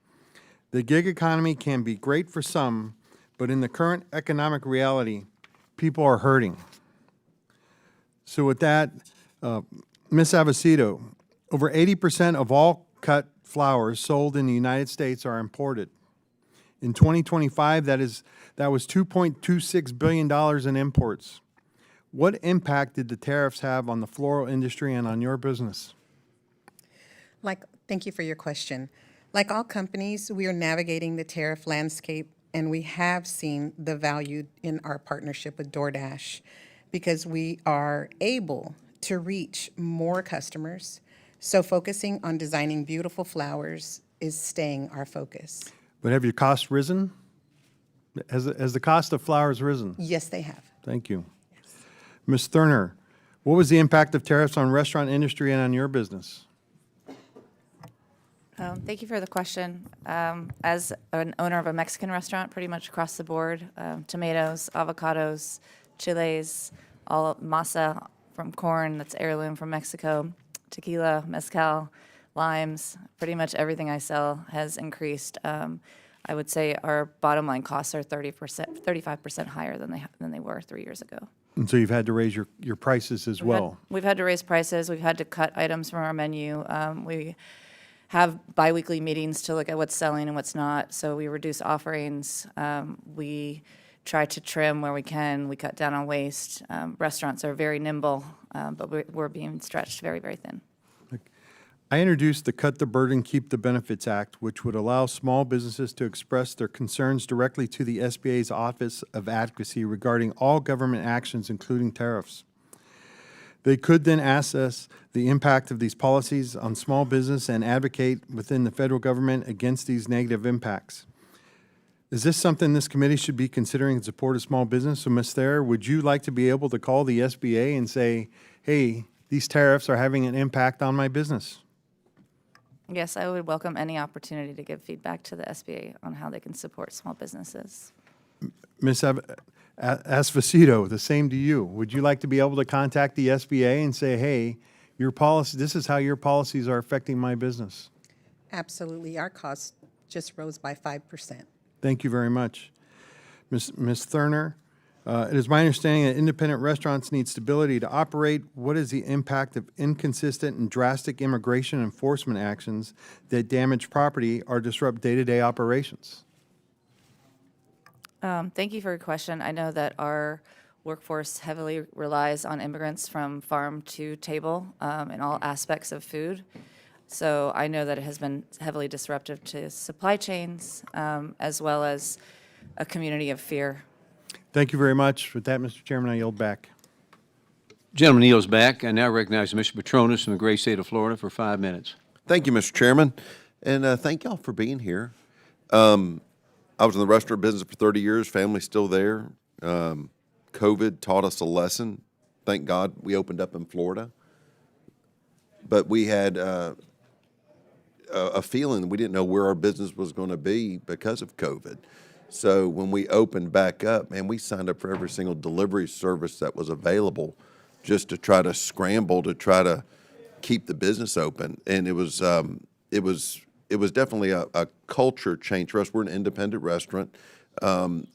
The gig economy can be great for some, but in the current economic reality, people are hurting. So with that, Ms. Avedeo, over 80% of all cut flowers sold in the United States are imported. In 2025, that was $2.26 billion in imports. What impact did the tariffs have on the floral industry and on your business? Thank you for your question. Like all companies, we are navigating the tariff landscape, and we have seen the value in our partnership with DoorDash because we are able to reach more customers. So focusing on designing beautiful flowers is staying our focus. But have your costs risen? Has the cost of flowers risen? Yes, they have. Thank you. Ms. Thurnher, what was the impact of tariffs on restaurant industry and on your business? Thank you for the question. As an owner of a Mexican restaurant, pretty much across the board, tomatoes, avocados, chiles, all masa from corn that's heirloom from Mexico, tequila, mezcal, limes, pretty much everything I sell has increased. I would say our bottom line costs are 35% higher than they were 3 years ago. And so you've had to raise your prices as well. We've had to raise prices. We've had to cut items from our menu. We have biweekly meetings to look at what's selling and what's not. So we reduce offerings. We try to trim where we can. We cut down on waste. Restaurants are very nimble, but we're being stretched very, very thin. I introduced the Cut the Burden, Keep the Benefits Act, which would allow small businesses to express their concerns directly to the SBA's Office of Advocacy regarding all government actions, including tariffs. They could then assess the impact of these policies on small business and advocate within the federal government against these negative impacts. Is this something this committee should be considering in support of small business? So, Ms. Thayer, would you like to be able to call the SBA and say, hey, these tariffs are having an impact on my business? Yes, I would welcome any opportunity to give feedback to the SBA on how they can support small businesses. Ms. Avedeo, the same to you. Would you like to be able to contact the SBA and say, hey, your policy, this is how your policies are affecting my business? Absolutely. Our costs just rose by 5%. Thank you very much. Ms. Thurnher, it is my understanding that independent restaurants need stability to operate. What is the impact of inconsistent and drastic immigration enforcement actions that damage property or disrupt day-to-day operations? Thank you for your question. I know that our workforce heavily relies on immigrants from farm to table in all aspects of food. So I know that it has been heavily disruptive to supply chains as well as a community of fear. Thank you very much. With that, Mr. Chairman, I yield back. Gentleman yields back. I now recognize Mr. Petronas from the great state of Florida for 5 minutes. Thank you, Mr. Chairman, and thank y'all for being here. I was in the restaurant business for 30 years, family's still there. COVID taught us a lesson. Thank God we opened up in Florida. But we had a feeling that we didn't know where our business was going to be because of COVID. So when we opened back up, man, we signed up for every single delivery service that was available just to try to scramble to try to keep the business open. And it was definitely a culture change for us. We're an independent restaurant.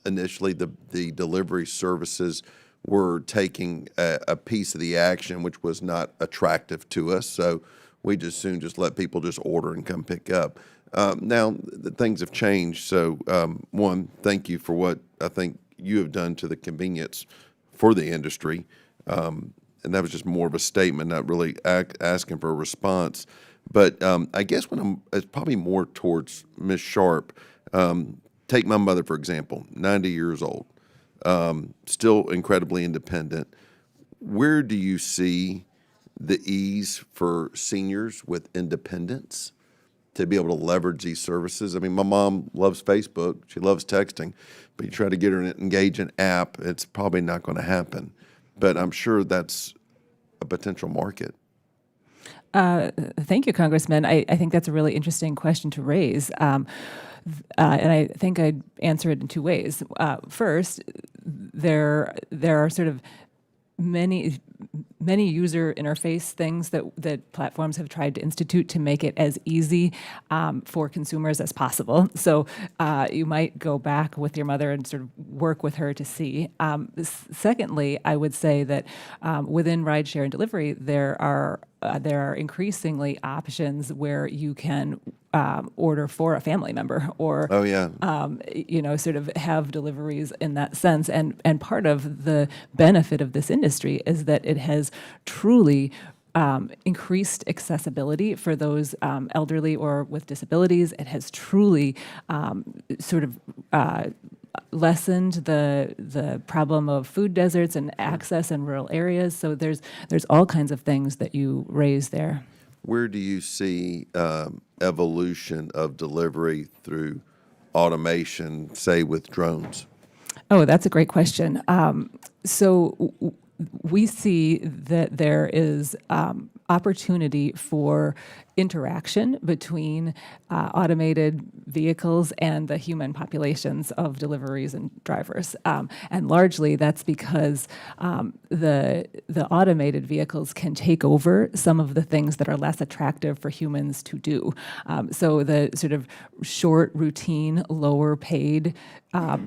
Initially, the delivery services were taking a piece of the action, which was not attractive to us. So we just soon just let people just order and come pick up. Now, things have changed. So, one, thank you for what I think you have done to the convenience for the industry. And that was just more of a statement, not really asking for a response. But I guess it's probably more towards Ms. Sharp. Take my mother, for example, 90 years old, still incredibly independent. Where do you see the ease for seniors with independence to be able to leverage these services? I mean, my mom loves Facebook. She loves texting. But you try to get her to engage an app, it's probably not going to happen. But I'm sure that's a potential market. Thank you, Congressman. I think that's a really interesting question to raise. And I think I'd answer it in two ways. First, there are sort of many user interface things that platforms have tried to institute to make it as easy for consumers as possible. So you might go back with your mother and sort of work with her to see. Secondly, I would say that within rideshare and delivery, there are increasingly options where you can order for a family member or, Oh, yeah. sort of have deliveries in that sense. And part of the benefit of this industry is that it has truly increased accessibility for those elderly or with disabilities. It has truly lessened the problem of food deserts and access in rural areas. So there's all kinds of things that you raise there. Where do you see evolution of delivery through automation, say with drones? Oh, that's a great question. We see that there is opportunity for interaction between automated vehicles and the human populations of deliveries and drivers. And largely that's because the automated vehicles can take over some of the things that are less attractive for humans to do. So the sort of short, routine, lower paid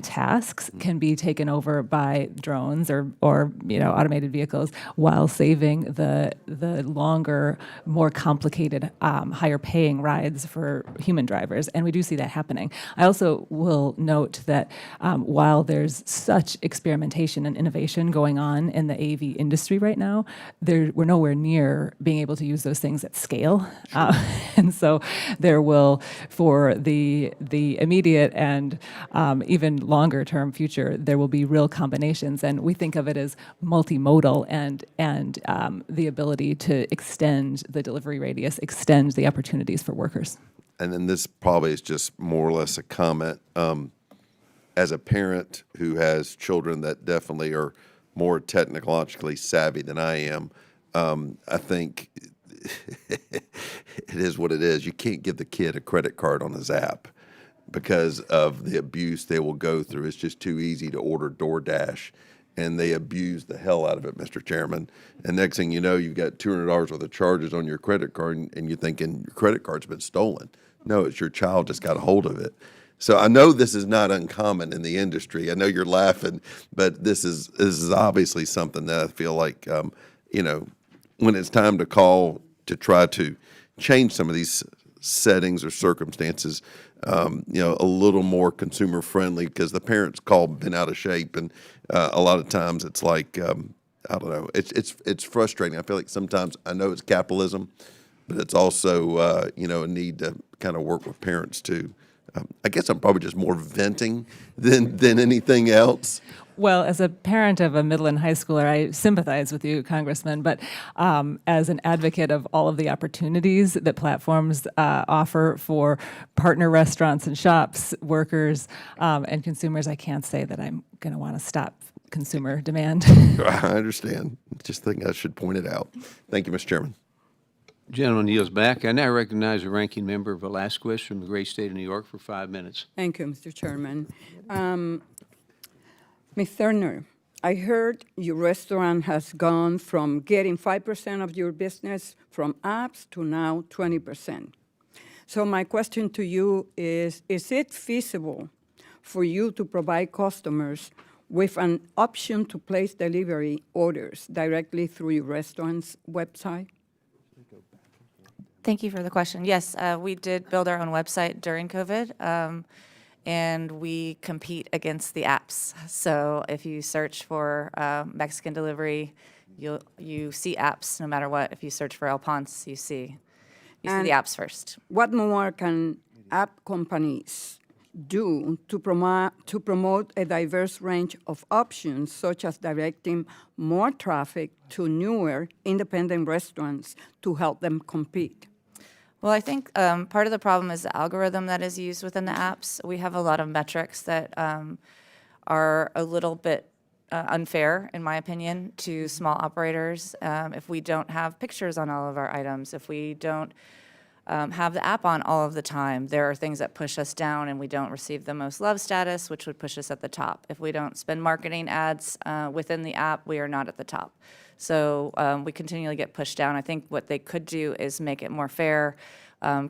tasks can be taken over by drones or automated vehicles, while saving the longer, more complicated, higher paying rides for human drivers. And we do see that happening. I also will note that while there's such experimentation and innovation going on in the AV industry right now, we're nowhere near being able to use those things at scale. And so there will, for the immediate and even longer term future, there will be real combinations. And we think of it as multimodal and the ability to extend the delivery radius, extend the opportunities for workers. And then this probably is just more or less a comment. As a parent who has children that definitely are more technologically savvy than I am, I think it is what it is. You can't give the kid a credit card on his app because of the abuse they will go through. It's just too easy to order DoorDash, and they abuse the hell out of it, Mr. Chairman. And next thing you know, you've got $200 worth of charges on your credit card, and you're thinking your credit card's been stolen. No, it's your child just got a hold of it. So I know this is not uncommon in the industry. I know you're laughing, but this is obviously something that I feel like, when it's time to call to try to change some of these settings or circumstances, a little more consumer friendly, because the parents call been out of shape, and a lot of times it's like I don't know, it's frustrating. I feel like sometimes I know it's capitalism, but it's also a need to kind of work with parents too. I guess I'm probably just more venting than anything else. Well, as a parent of a middle and high schooler, I sympathize with you, Congressman, but as an advocate of all of the opportunities that platforms offer for partner restaurants and shops, workers, and consumers, I can't say that I'm going to want to stop consumer demand. I understand. Just think I should point it out. Thank you, Mr. Chairman. Gentleman yields back. I now recognize the ranking member Velasquez from the great state of New York for 5 minutes. Thank you, Mr. Chairman. Ms. Thurnher, I heard your restaurant has gone from getting 5% of your business from apps to now 20%. So my question to you is it feasible for you to provide customers with an option to place delivery orders directly through your restaurant's website? Thank you for the question. Yes, we did build our own website during COVID, and we compete against the apps. So if you search for Mexican delivery, you see apps no matter what. If you search for El Ponce, you see the apps first. What more can app companies do to promote a diverse range of options, such as directing more traffic to newer independent restaurants to help them compete? Well, I think part of the problem is the algorithm that is used within the apps. We have a lot of metrics that are a little bit unfair, in my opinion, to small operators if we don't have pictures on all of our items, if we don't have the app on all of the time. There are things that push us down and we don't receive the most loved status, which would push us at the top. If we don't spend marketing ads within the app, we are not at the top. So we continually get pushed down. I think what they could do is make it more fair,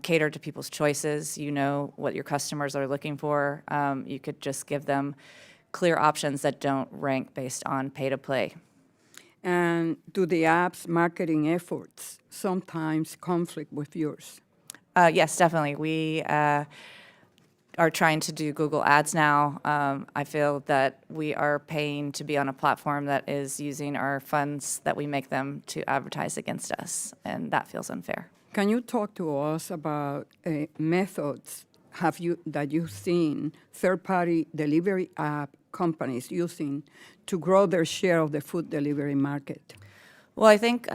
cater to people's choices. You know what your customers are looking for. You could just give them clear options that don't rank based on pay to play. And do the app's marketing efforts sometimes conflict with yours? Yes, definitely. We are trying to do Google Ads now. I feel that we are paying to be on a platform that is using our funds that we make them to advertise against us, and that feels unfair. Can you talk to us about methods that you've seen third-party delivery app companies using to grow their share of the food delivery market? Well, I think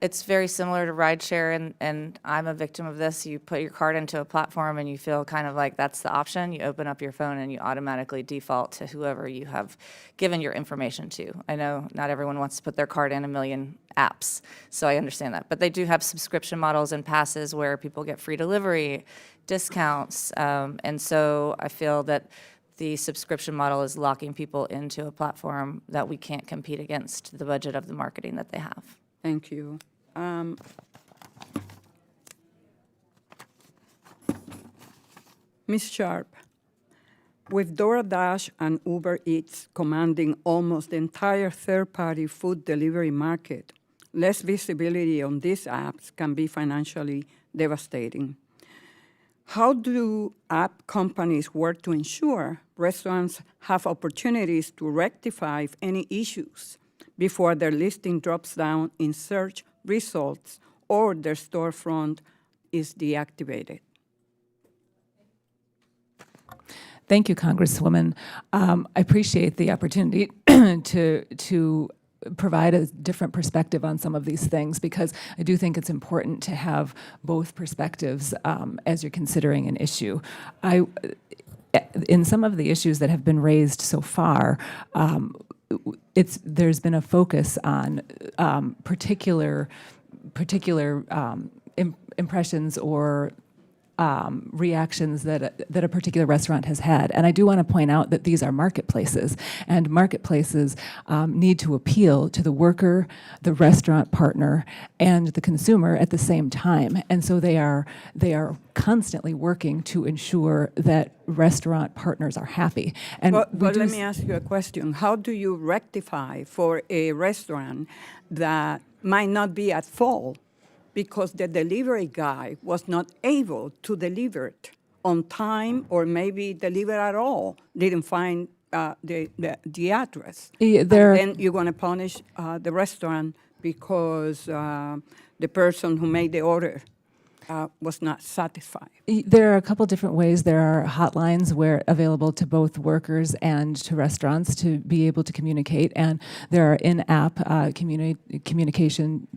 it's very similar to rideshare, and I'm a victim of this. You put your card into a platform and you feel kind of like that's the option. You open up your phone and you automatically default to whoever you have given your information to. I know not everyone wants to put their card in a million apps, so I understand that. But they do have subscription models and passes where people get free delivery, discounts, and so I feel that the subscription model is locking people into a platform that we can't compete against the budget of the marketing that they have. Thank you. Ms. Sharp, with DoorDash and Uber Eats commanding almost the entire third-party food delivery market, less visibility on these apps can be financially devastating. How do app companies work to ensure restaurants have opportunities to rectify any issues before their listing drops down in search results or their storefront is deactivated? Thank you, Congresswoman. I appreciate the opportunity to provide a different perspective on some of these things, because I do think it's important to have both perspectives as you're considering an issue. In some of the issues that have been raised so far, there's been a focus on particular impressions or reactions that a particular restaurant has had. And I do want to point out that these are marketplaces, and marketplaces need to appeal to the worker, the restaurant partner, and the consumer at the same time. And so they are constantly working to ensure that restaurant partners are happy. And but let me ask you a question. How do you rectify for a restaurant that might not be at fault because the delivery guy was not able to deliver it on time, or maybe deliver at all, didn't find the address? And then you're going to punish the restaurant because the person who made the order was not satisfied. There are a couple different ways. There are hotlines where available to both workers and to restaurants to be able to communicate, and there are in-app communication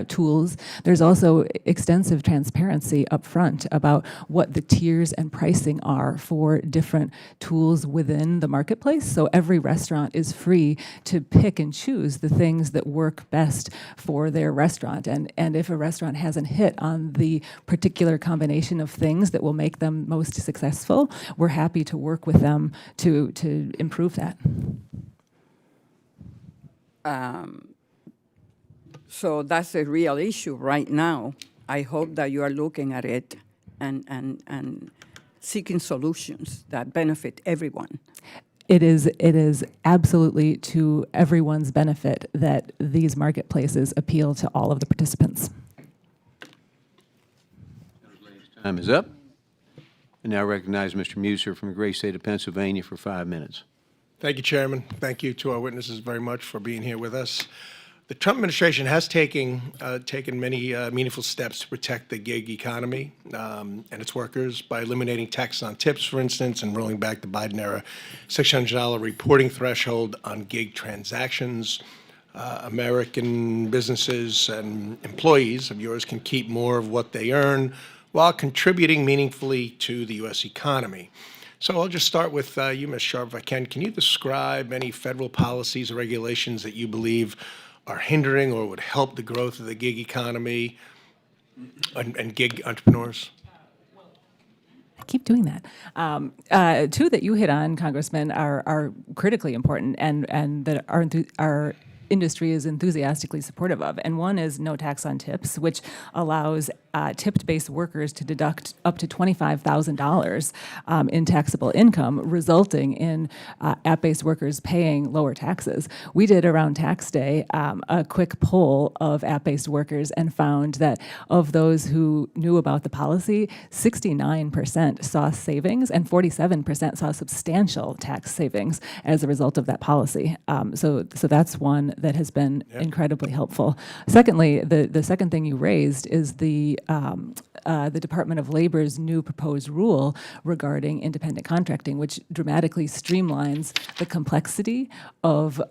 tools. There's also extensive transparency up front about what the tiers and pricing are for different tools within the marketplace. So every restaurant is free to pick and choose the things that work best for their restaurant. And if a restaurant hasn't hit on the particular combination of things that will make them most successful, we're happy to work with them to improve that. So that's a real issue right now. I hope that you are looking at it and seeking solutions that benefit everyone. It is absolutely to everyone's benefit that these marketplaces appeal to all of the participants. Time is up. I now recognize Mr. Muser from the great state of Pennsylvania for 5 minutes. Thank you, Chairman. Thank you to our witnesses very much for being here with us. The Trump administration has taken many meaningful steps to protect the gig economy and its workers by eliminating taxes on tips, for instance, and rolling back the Biden-era $600 reporting threshold on gig transactions. American businesses and employees of yours can keep more of what they earn while contributing meaningfully to the U.S. economy. So I'll just start with you, Ms. Sharp, if I can. Can you describe any federal policies or regulations that you believe are hindering or would help the growth of the gig economy and gig entrepreneurs? I keep doing that. Two that you hit on, Congressman, are critically important and that our industry is enthusiastically supportive of. And one is no tax on tips, which allows tipped-based workers to deduct up to $25,000 in taxable income, resulting in app-based workers paying lower taxes. We did around tax day a quick poll of app-based workers and found that of those who knew about the policy, 69% saw savings and 47% saw substantial tax savings as a result of that policy. So that's one that has been incredibly helpful. Secondly, the second thing you raised is the Department of Labor's new proposed rule regarding independent contracting, which dramatically streamlines the complexity of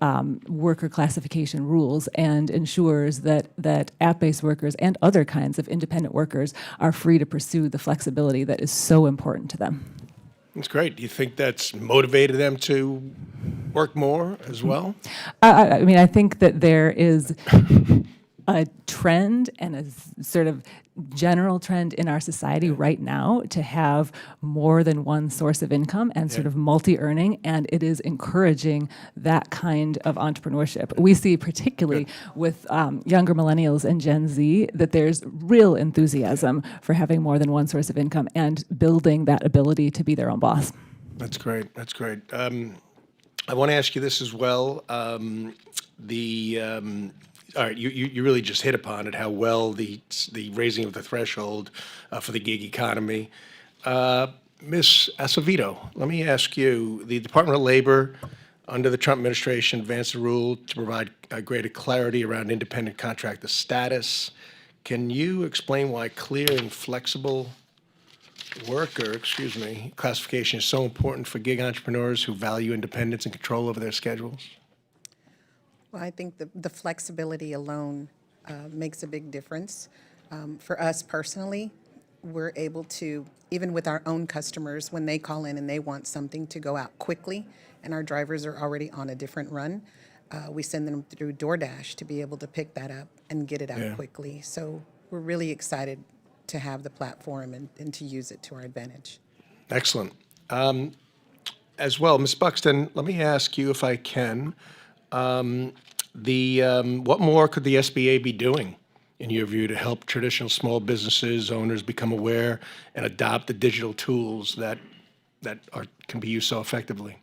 worker classification rules and ensures that app-based workers and other kinds of independent workers are free to pursue the flexibility that is so important to them. That's great. Do you think that's motivated them to work more as well? I mean, I think that there is a trend and a sort of general trend in our society right now to have more than one source of income and sort of multi-earning, and it is encouraging that kind of entrepreneurship. We see particularly with younger millennials and Gen Z that there's real enthusiasm for having more than one source of income and building that ability to be their own boss. That's great. That's great. I want to ask you this as well. All right, you really just hit upon it, how well the raising of the threshold for the gig economy. Ms. Avedeo, let me ask you, the Department of Labor, under the Trump administration, advanced a rule to provide greater clarity around independent contractor status. Can you explain why clear and flexible classification is so important for gig entrepreneurs who value independence and control over their schedules? Well, I think the flexibility alone makes a big difference. For us personally, we're able to, even with our own customers, when they call in and they want something to go out quickly, and our drivers are already on a different run, we send them through DoorDash to be able to pick that up and get it out quickly. So we're really excited to have the platform and to use it to our advantage. Excellent. As well, Ms. Buxton, let me ask you, if I can, what more could the SBA be doing, in your view, to help traditional small businesses, owners become aware and adopt the digital tools that can be used so effectively?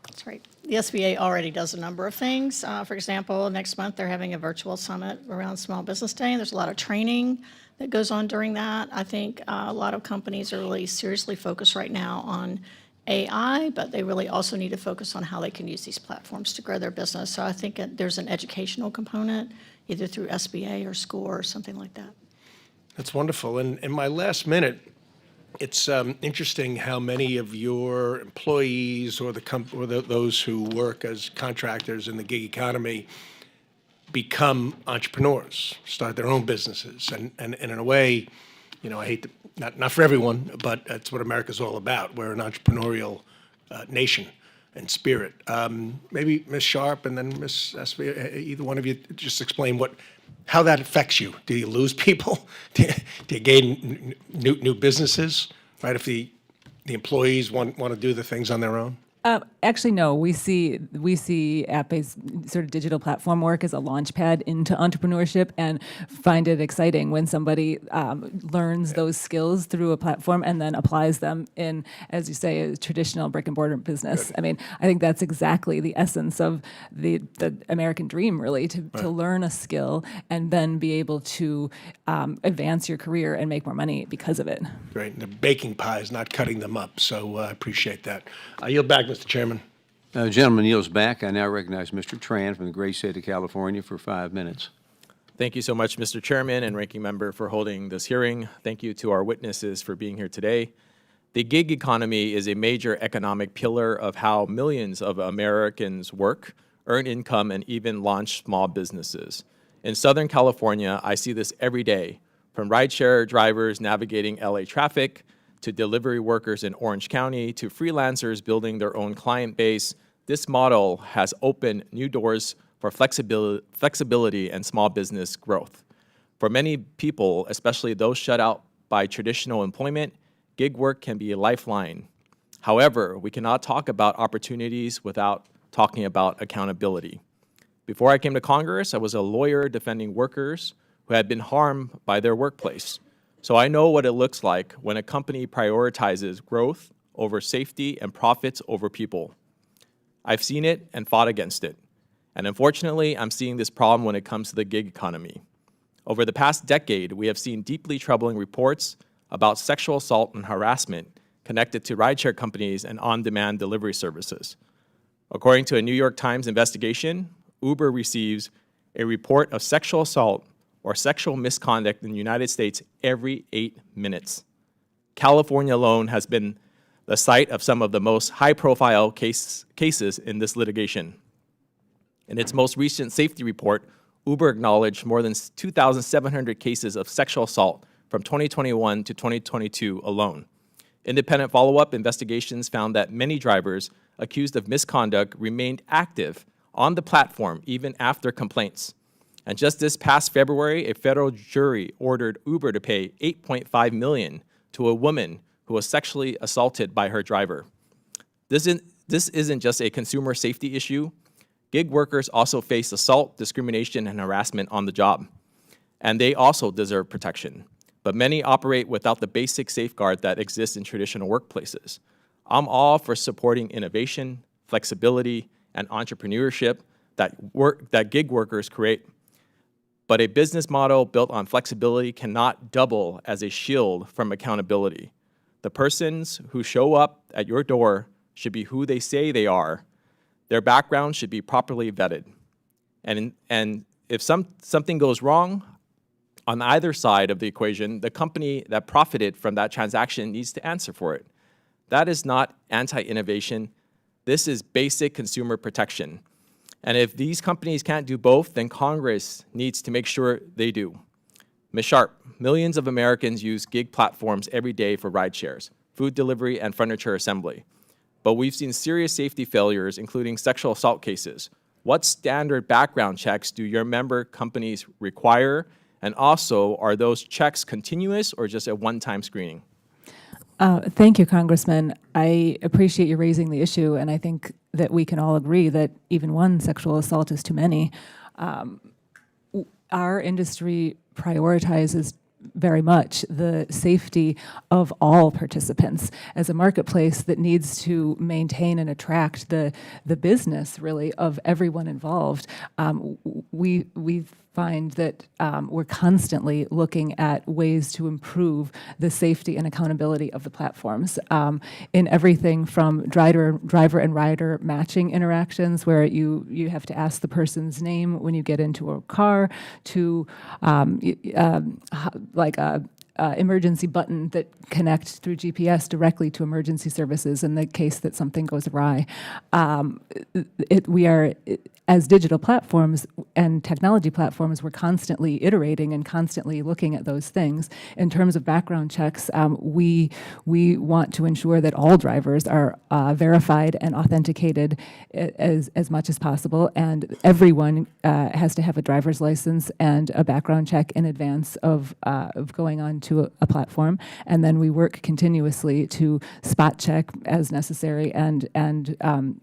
That's right. The SBA already does a number of things. For example, next month they're having a virtual summit around Small Business Day, and there's a lot of training that goes on during that. I think a lot of companies are really seriously focused right now on AI, but they really also need to focus on how they can use these platforms to grow their business. So I think there's an educational component, either through SBA or SCORE or something like that. That's wonderful. And in my last minute, it's interesting how many of your employees or those who work as contractors in the gig economy become entrepreneurs, start their own businesses. And in a way, you know, I hate to, not for everyone, but that's what America's all about. We're an entrepreneurial nation and spirit. Maybe Ms. Sharp and then Ms. Avedeo, either one of you, just explain how that affects you. Do you lose people? Do you gain new businesses? Right, if the employees want to do the things on their own? Actually, no. We see app-based sort of digital platform work as a launch pad into entrepreneurship, and find it exciting when somebody learns those skills through a platform and then applies them in, as you say, a traditional brick and mortar business. I mean, I think that's exactly the essence of the American dream, really, to learn a skill and then be able to advance your career and make more money because of it. Great. And the baking pies, not cutting them up. So I appreciate that. I yield back, Mr. Chairman. The gentleman yields back. I now recognize Mr. Tran from the great state of California for 5 minutes. Thank you so much, Mr. Chairman and Ranking Member, for holding this hearing. Thank you to our witnesses for being here today. The gig economy is a major economic pillar of how millions of Americans work, earn income, and even launch small businesses. In Southern California, I see this every day, From rideshare drivers navigating LA traffic, to delivery workers in Orange County, to freelancers building their own client base, this model has opened new doors for flexibility and small business growth. For many people, especially those shut out by traditional employment, gig work can be a lifeline. However, we cannot talk about opportunities without talking about accountability. Before I came to Congress, I was a lawyer defending workers who had been harmed by their workplace. So I know what it looks like when a company prioritizes growth over safety and profits over people. I've seen it and fought against it. And unfortunately, I'm seeing this problem when it comes to the gig economy. Over the past decade, we have seen deeply troubling reports about sexual assault and harassment connected to rideshare companies and on-demand delivery services. According to a New York Times investigation, Uber receives a report of sexual assault or sexual misconduct in the United States every 8 minutes. California alone has been the site of some of the most high-profile cases in this litigation. In its most recent safety report, Uber acknowledged more than 2,700 cases of sexual assault from 2021 to 2022 alone. Independent follow-up investigations found that many drivers accused of misconduct remained active on the platform even after complaints. And just this past February, a federal jury ordered Uber to pay $8.5 million to a woman who was sexually assaulted by her driver. This isn't just a consumer safety issue. Gig workers also face assault, discrimination, and harassment on the job. And they also deserve protection. But many operate without the basic safeguard that exists in traditional workplaces. I'm all for supporting innovation, flexibility, and entrepreneurship that gig workers create. But a business model built on flexibility cannot double as a shield from accountability. The persons who show up at your door should be who they say they are. Their background should be properly vetted. And if something goes wrong on either side of the equation, the company that profited from that transaction needs to answer for it. That is not anti-innovation. This is basic consumer protection. And if these companies can't do both, then Congress needs to make sure they do. Ms. Sharp, millions of Americans use gig platforms every day for ride shares, food delivery, and furniture assembly. But we've seen serious safety failures, including sexual assault cases. What standard background checks do your member companies require? And also, are those checks continuous or just a one-time screening? Thank you, Congressman. I appreciate you raising the issue, and I think that we can all agree that even one sexual assault is too many. Our industry prioritizes very much the safety of all participants as a marketplace that needs to maintain and attract the business, really, of everyone involved. We find that we're constantly looking at ways to improve the safety and accountability of the platforms in everything from driver and rider matching interactions, where you have to ask the person's name when you get into a car, to like a emergency button that connects through GPS directly to emergency services in the case that something goes awry. We are, as digital platforms and technology platforms, we're constantly iterating and constantly looking at those things. In terms of background checks, we want to ensure that all drivers are verified and authenticated as much as possible, and everyone has to have a driver's license and a background check in advance of going on to a platform. And then we work continuously to spot check as necessary and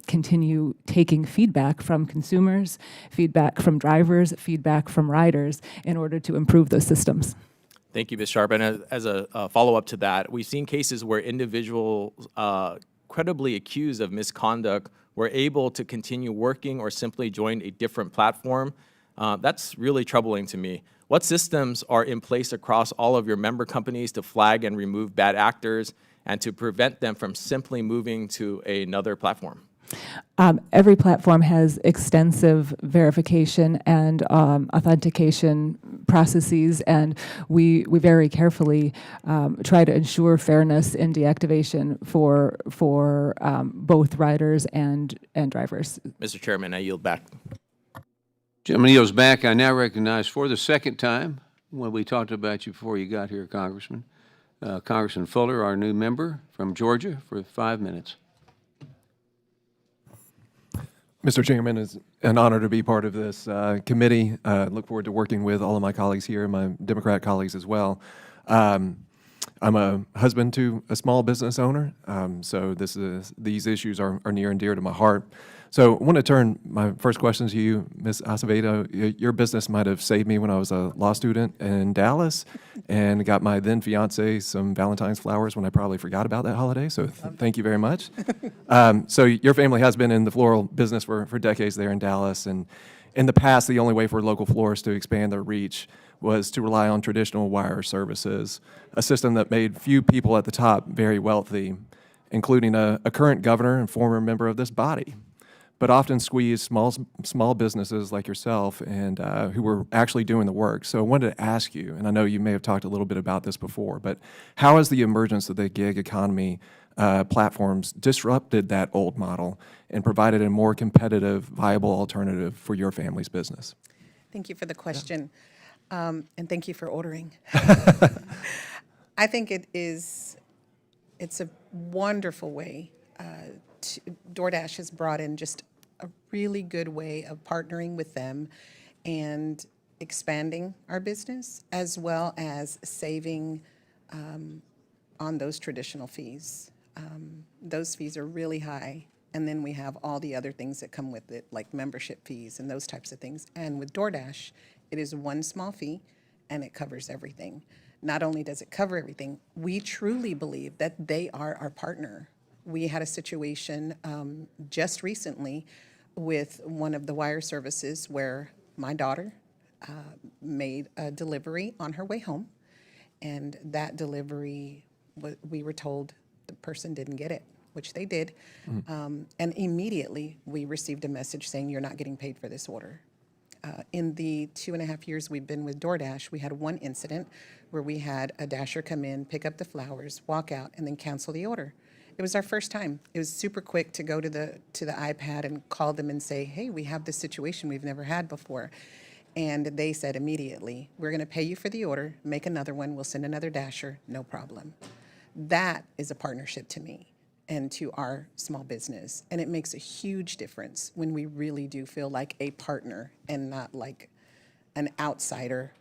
continue taking feedback from consumers, feedback from drivers, feedback from riders in order to improve those systems. Thank you, Ms. Sharp. And as a follow-up to that, we've seen cases where individuals credibly accused of misconduct were able to continue working or simply join a different platform. That's really troubling to me. What systems are in place across all of your member companies to flag and remove bad actors and to prevent them from simply moving to another platform? Every platform has extensive verification and authentication processes, and we very carefully try to ensure fairness in deactivation for both riders and drivers. Mr. Chairman, I yield back. Gentleman yields back. I now recognize for the second time Well, we talked about you before you got here, Congressman. Congressman Fuller, our new member from Georgia, for 5 minutes. Mr. Chairman, it's an honor to be part of this committee. Look forward to working with all of my colleagues here, my Democrat colleagues as well. I'm a husband to a small business owner, so these issues are near and dear to my heart. So I want to turn my first question to you, Ms. Avedeo. Your business might have saved me when I was a law student in Dallas and got my then fiance some Valentine's flowers when I probably forgot about that holiday, so thank you very much. So your family has been in the floral business for decades there in Dallas, and in the past, the only way for local florists to expand their reach was to rely on traditional wire services, a system that made few people at the top very wealthy, including a current governor and former member of this body, but often squeezed small businesses like yourself and who were actually doing the work. So I wanted to ask you, and I know you may have talked a little bit about this before, but how has the emergence of the gig economy platforms disrupted that old model and provided a more competitive, viable alternative for your family's business? Thank you for the question, and thank you for ordering. I think it's a wonderful way. DoorDash has brought in just a really good way of partnering with them and expanding our business, as well as saving on those traditional fees. Those fees are really high, and then we have all the other things that come with it, like membership fees and those types of things. And with DoorDash, it is one small fee, and it covers everything. Not only does it cover everything, we truly believe that they are our partner. We had a situation just recently with one of the wire services where my daughter made a delivery on her way home, and that delivery, we were told the person didn't get it, which they did. And immediately we received a message saying, you're not getting paid for this order. In the 2.5 years we've been with DoorDash, we had one incident where we had a dasher come in, pick up the flowers, walk out, and then cancel the order. It was our first time. It was super quick to go to the iPad and call them and say, hey, we have this situation we've never had before. And they said immediately, we're going to pay you for the order, make another one, we'll send another dasher, no problem. That is a partnership to me and to our small business. And it makes a huge difference when we really do feel like a partner and not like an outsider,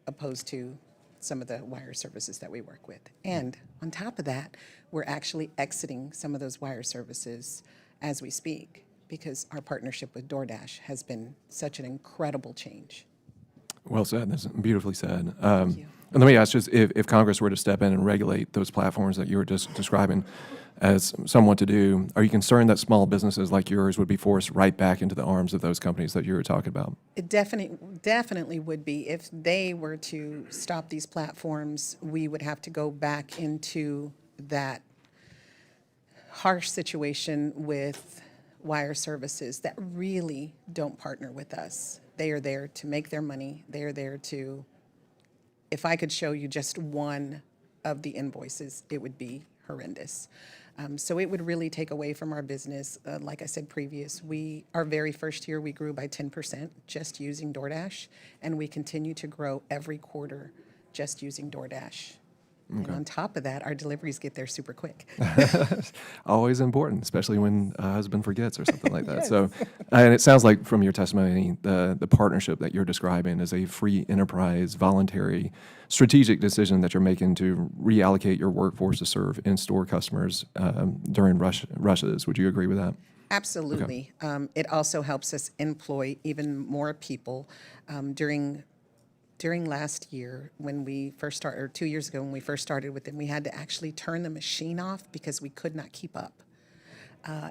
opposed to some of the wire services that we work with. And on top of that, we're actually exiting some of those wire services as we speak, because our partnership with DoorDash has been such an incredible change. Well said. That's beautifully said. And let me ask, just if Congress were to step in and regulate those platforms that you were just describing as someone to do, are you concerned that small businesses like yours would be forced right back into the arms of those companies that you were talking about? It definitely would be. If they were to stop these platforms, we would have to go back into that harsh situation with wire services that really don't partner with us. They are there to make their money. They are there to, if I could show you just one of the invoices, it would be horrendous. So it would really take away from our business. Like I said previous, our very first year we grew by 10% just using DoorDash, and we continue to grow every quarter just using DoorDash. Okay. And on top of that, our deliveries get there super quick. Always important, especially when a husband forgets or something like that. Yes. So, and it sounds like from your testimony, the partnership that you're describing is a free enterprise, voluntary, strategic decision that you're making to reallocate your workforce to serve in-store customers during rushes. Would you agree with that? Absolutely. Okay. It also helps us employ even more people. During last year, when we first started, or 2 years ago when we first started with them, we had to actually turn the machine off because we could not keep up.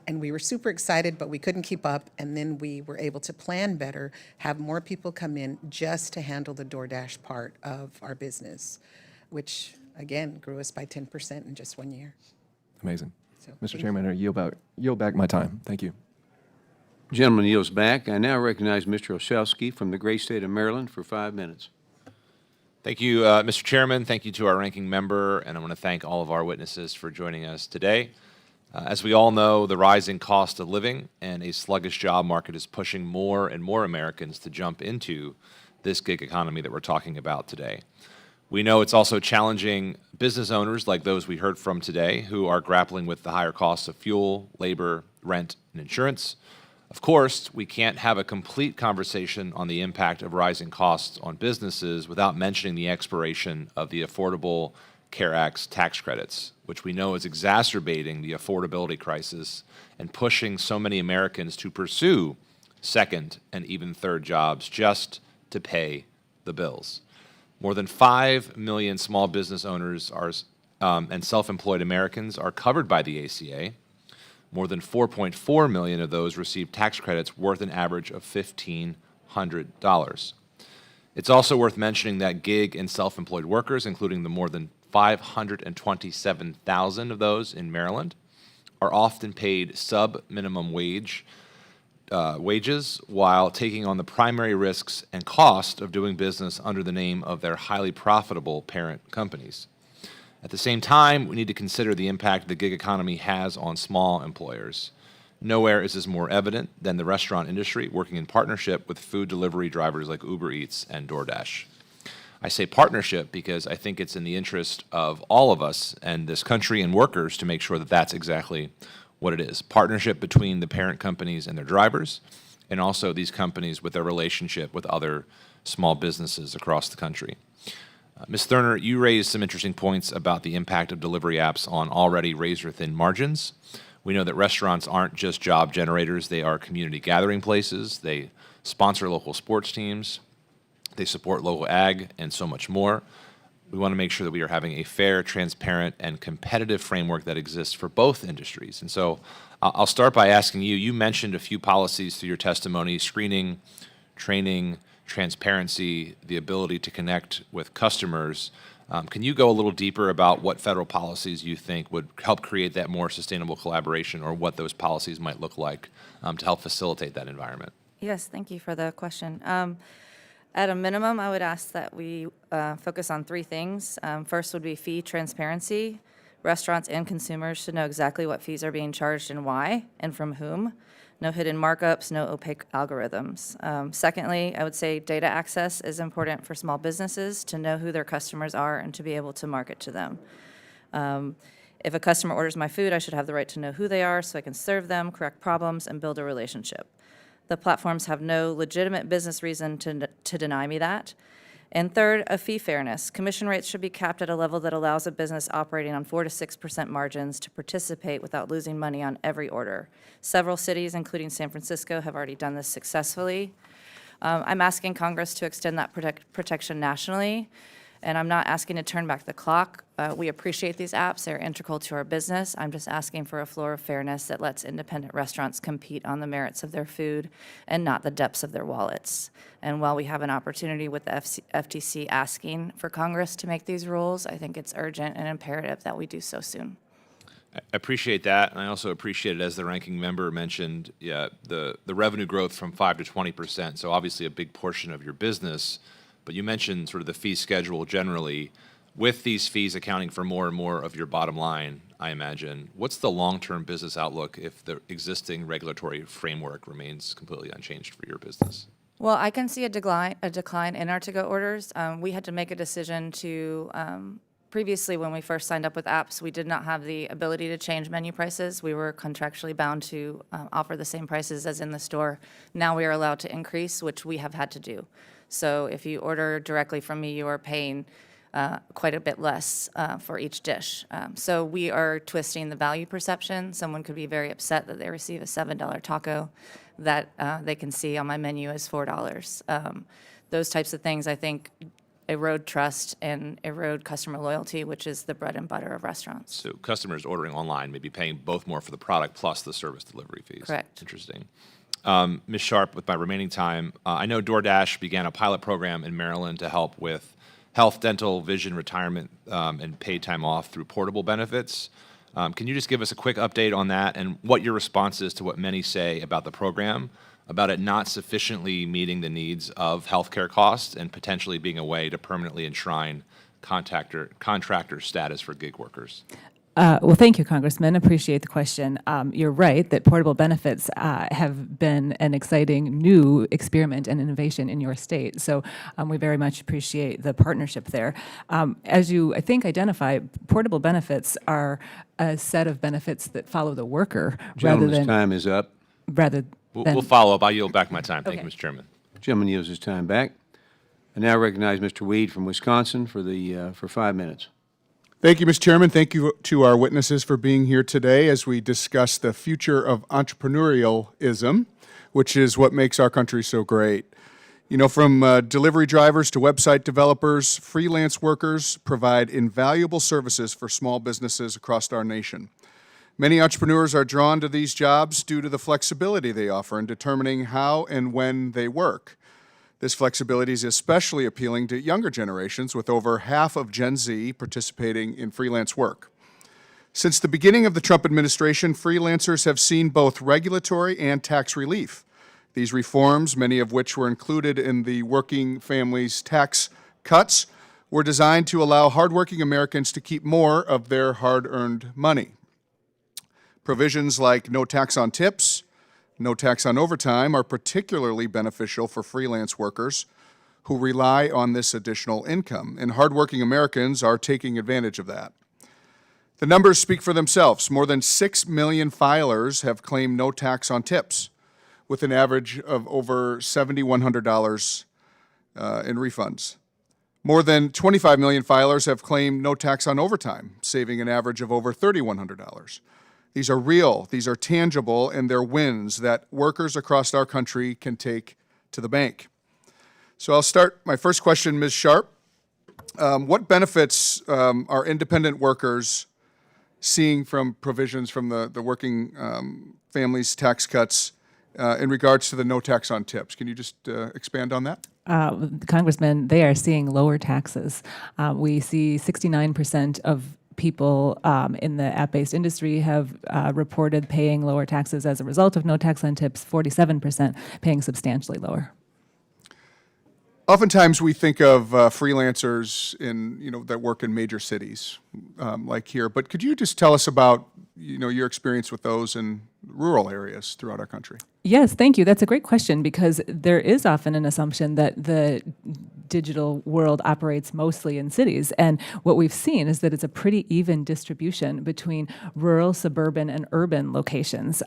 And we were super excited, but we couldn't keep up. And then we were able to plan better, have more people come in just to handle the DoorDash part of our business, which, again, grew us by 10% in just 1 year. Amazing. So, Mr. Chairman, I yield back my time. Thank you. Gentleman yields back. I now recognize Mr. Olszewski from the great state of Maryland for 5 minutes. Thank you, Mr. Chairman. Thank you to our ranking member, and I want to thank all of our witnesses for joining us today. As we all know, the rising cost of living and a sluggish job market is pushing more and more Americans to jump into the this gig economy that we're talking about today. We know it's also challenging business owners like those we heard from today who are grappling with the higher costs of fuel, labor, rent, and insurance. Of course, we can't have a complete conversation on the impact of rising costs on businesses without mentioning the expiration of the Affordable Care Act's tax credits, which we know is exacerbating the affordability crisis and pushing so many Americans to pursue second and even third jobs just to pay the bills. More than 5 million small business owners and self-employed Americans are covered by the ACA. More than 4.4 million of those receive tax credits worth an average of $1,500. It's also worth mentioning that gig and self-employed workers, including the more than 527,000 of those in Maryland, are often paid sub-minimum wages while taking on the primary risks and cost of doing business under the name of their highly profitable parent companies. At the same time, we need to consider the impact the gig economy has on small employers. Nowhere is this more evident than the restaurant industry, working in partnership with food delivery drivers like Uber Eats and DoorDash. I say partnership because I think it's in the interest of all of us and this country and workers to make sure that that's exactly what it is. Partnership between the parent companies and their drivers, and also these companies with their relationship with other small businesses across the country. Ms. Thurnher, you raised some interesting points about the impact of delivery apps on already razor-thin margins. We know that restaurants aren't just job generators, they are community gathering places, they sponsor local sports teams, they support local ag, and so much more. We want to make sure that we are having a fair, transparent, and competitive framework that exists for both industries. And so I'll start by asking you, you mentioned a few policies through your testimony: screening, training, transparency, the ability to connect with customers. Can you go a little deeper about what federal policies you think would help create that more sustainable collaboration, or what those policies might look like to help facilitate that environment? Yes, thank you for the question. At a minimum, I would ask that we focus on three things. First would be fee transparency. Restaurants and consumers should know exactly what fees are being charged and why, and from whom. No hidden markups, no opaque algorithms. Secondly, I would say data access is important for small businesses to know who their customers are and to be able to market to them. If a customer orders my food, I should have the right to know who they are so I can serve them, correct problems, and build a relationship. The platforms have no legitimate business reason to deny me that. And third, a fee fairness. Commission rates should be capped at a level that allows a business operating on 4 to 6% margins to participate without losing money on every order. Several cities, including San Francisco, have already done this successfully. I'm asking Congress to extend that protection nationally, and I'm not asking to turn back the clock. We appreciate these apps. They're integral to our business. I'm just asking for a floor of fairness that lets independent restaurants compete on the merits of their food and not the depths of their wallets. And while we have an opportunity with the FTC asking for Congress to make these rules, I think it's urgent and imperative that we do so soon. I appreciate that, and I also appreciate it, as the ranking member mentioned, the revenue growth from 5 to 20%, so obviously a big portion of your business. But you mentioned sort of the fee schedule generally. With these fees accounting for more and more of your bottom line, I imagine, what's the long-term business outlook if the existing regulatory framework remains completely unchanged for your business? Well, I can see a decline in our to-go orders. We had to make a decision to, previously when we first signed up with apps, we did not have the ability to change menu prices. We were contractually bound to offer the same prices as in the store. Now we are allowed to increase, which we have had to do. So if you order directly from me, you are paying quite a bit less for each dish. So we are twisting the value perception. Someone could be very upset that they receive a $7 taco that they can see on my menu as $4. Those types of things, I think, erode trust and erode customer loyalty, which is the bread and butter of restaurants. So customers ordering online may be paying both more for the product plus the service delivery fees. Correct. Interesting. Ms. Sharp, with my remaining time, I know DoorDash began a pilot program in Maryland to help with health, dental, vision, retirement, and paid time off through portable benefits. Can you just give us a quick update on that and what your response is to what many say about the program, about it not sufficiently meeting the needs of healthcare costs and potentially being a way to permanently enshrine contractor status for gig workers? Well, thank you, Congressman. Appreciate the question. You're right that portable benefits have been an exciting new experiment and innovation in your state. So we very much appreciate the partnership there. As you, I think, identify, portable benefits are a set of benefits that follow the worker Gentleman's time is up. rather than. We'll follow up. I yield back my time. Thank you, Okay. Mr. Chairman. Gentleman yields his time back. I now recognize Mr. Weed from Wisconsin for 5 minutes. Thank you, Mr. Chairman. Thank you to our witnesses for being here today as we discuss the future of entrepreneurialism, which is what makes our country so great. You know, from delivery drivers to website developers, freelance workers provide invaluable services for small businesses across our nation. Many entrepreneurs are drawn to these jobs due to the flexibility they offer in determining how and when they work. This flexibility is especially appealing to younger generations, with over half of Gen Z participating in freelance work. Since the beginning of the Trump administration, freelancers have seen both regulatory and tax relief. These reforms, many of which were included in the Working Families Tax Cuts, were designed to allow hardworking Americans to keep more of their hard-earned money. Provisions like no tax on tips, no tax on overtime are particularly beneficial for freelance workers who rely on this additional income, and hardworking Americans are taking advantage of that. The numbers speak for themselves. More than 6 million filers have claimed no tax on tips, with an average of over $7,100 in refunds. More than 25 million filers have claimed no tax on overtime, saving an average of over $3,100. These are real, these are tangible, and they're wins that workers across our country can take to the bank. So I'll start my first question, Ms. Sharp. What benefits are independent workers seeing from provisions from the Working Families Tax Cuts in regards to the no tax on tips? Can you just expand on that? Congressman, they are seeing lower taxes. We see 69% of people in the app-based industry have reported paying lower taxes as a result of no tax on tips, 47% paying substantially lower. Oftentimes we think of freelancers that work in major cities like here, but could you just tell us about your experience with those in rural areas throughout our country? Yes, thank you. That's a great question, because there is often an assumption that the digital world operates mostly in cities. And what we've seen is that it's a pretty even distribution between rural, suburban, and urban locations.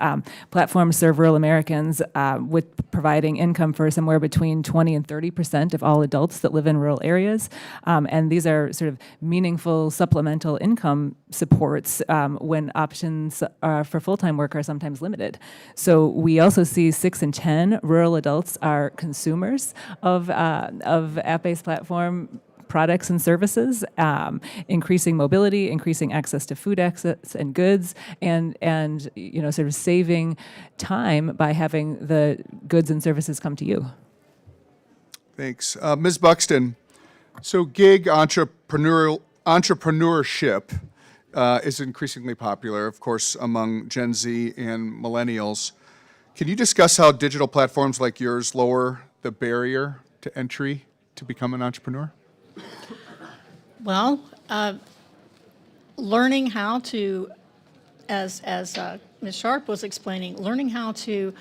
Platforms serve rural Americans with providing income for somewhere between 20 and 30% of all adults that live in rural areas. And these are sort of meaningful supplemental income supports when options for full-time work are sometimes limited. So we also see 6 in 10 rural adults are consumers of app-based platform products and services, increasing mobility, increasing access to food access and goods, and sort of saving time by having the goods and services come to you. Thanks. Ms. Buxton, so gig entrepreneurship is increasingly popular, of course, among Gen Z and millennials. Can you discuss how digital platforms like yours lower the barrier to entry to become an entrepreneur? Well, learning how to, as Ms. Sharp was explaining, learning how to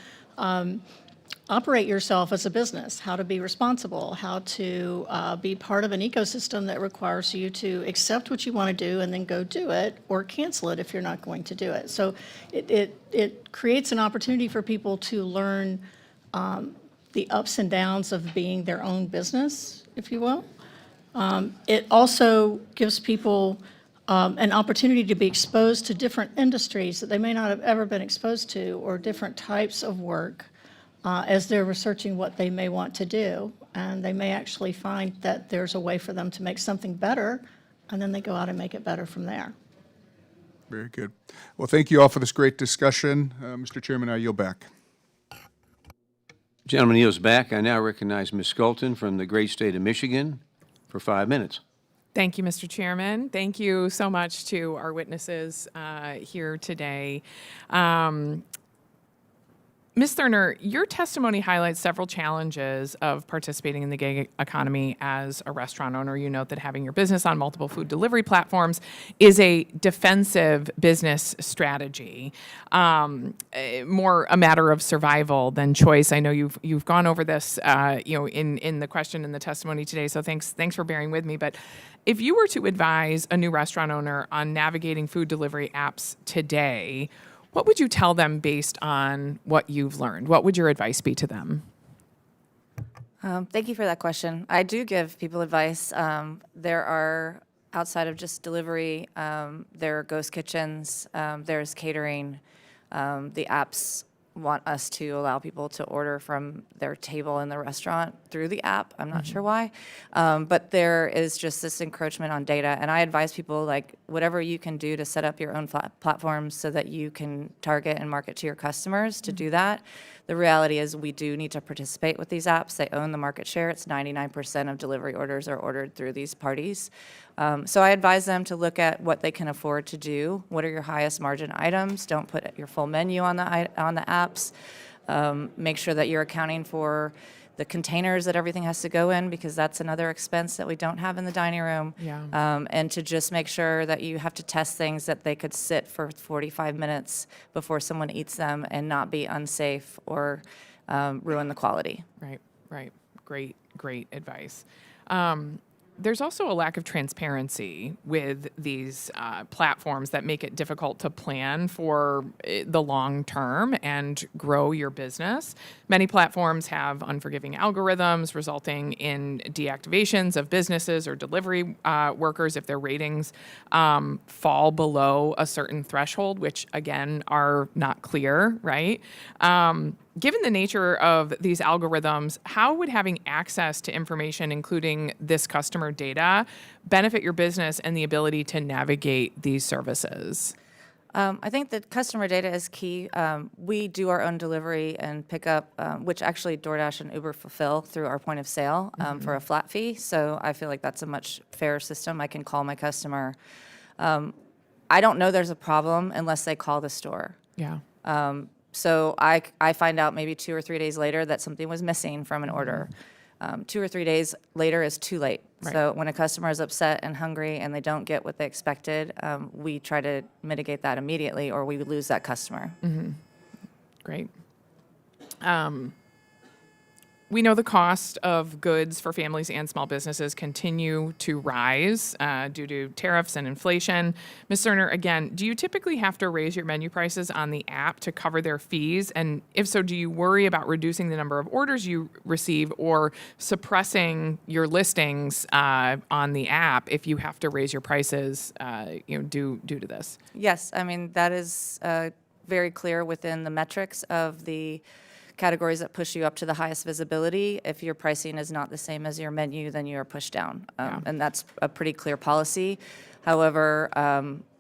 operate yourself as a business, how to be responsible, how to be part of an ecosystem that requires you to accept what you want to do and then go do it, or cancel it if you're not going to do it. So it creates an opportunity for people to learn the ups and downs of being their own business, if you will. It also gives people an opportunity to be exposed to different industries that they may not have ever been exposed to, or different types of work as they're researching what they may want to do. And they may actually find that there's a way for them to make something better, and then they go out and make it better from there. Very good. Well, thank you all for this great discussion. Mr. Chairman, I yield back. Gentleman yields back. I now recognize Ms. Sculton from the great state of Michigan for 5 minutes. Thank you, Mr. Chairman. Thank you so much to our witnesses here today. Mr. Ms. Thurnher, your testimony highlights several challenges of participating in the gig economy as a restaurant owner. You note that having your business on multiple food delivery platforms is a defensive business strategy, more a matter of survival than choice. I know you've gone over this, in the question and the testimony today. So thanks for bearing with me. But if you were to advise a new restaurant owner on navigating food delivery apps today, what would you tell them based on what you've learned? What would your advice be to them? Thank you for that question. I do give people advice. There are, outside of just delivery, there are ghost kitchens, there's catering. The apps want us to allow people to order from their table in the restaurant through the app. I'm not sure why. But there is just this encroachment on data. And I advise people, like, whatever you can do to set up your own platforms so that you can target and market to your customers to do that. The reality is we do need to participate with these apps. They own the market share. It's 99% of delivery orders are ordered through these parties. So I advise them to look at what they can afford to do. What are your highest margin items? Don't put your full menu on the apps. Make sure that you're accounting for the containers that everything has to go in, because that's another expense that we don't have in the dining room. Yeah. And to just make sure that you have to test things that they could sit for 45 minutes before someone eats them and not be unsafe or ruin the quality. Right. Great advice. There's also a lack of transparency with these platforms that make it difficult to plan for the long term and grow your business. Many platforms have unforgiving algorithms resulting in deactivations of businesses or delivery workers if their ratings fall below a certain threshold, which again are not clear, right? Given the nature of these algorithms, how would having access to information, including this customer data, benefit your business and the ability to navigate these services? I think that customer data is key. We do our own delivery and pickup, which actually DoorDash and Uber fulfill through our point of sale for a flat fee. So I feel like that's a much fairer system. I can call my customer. I don't know there's a problem unless they call the store. Yeah. So I find out maybe 2 or 3 days later that something was missing from an order. 2 or 3 days later is too late. Right. So when a customer is upset and hungry and they don't get what they expected, we try to mitigate that immediately, or we would lose that customer. Great. We know the cost of goods for families and small businesses continue to rise due to tariffs and inflation. Ms. Thurnher, again, do you typically have to raise your menu prices on the app to cover their fees? And if so, do you worry about reducing the number of orders you receive or suppressing your listings on the app if you have to raise your prices due to this? Yes, I mean, that is very clear within the metrics of the categories that push you up to the highest visibility. If your pricing is not the same as your menu, then you are pushed down. And that's a pretty clear policy. However,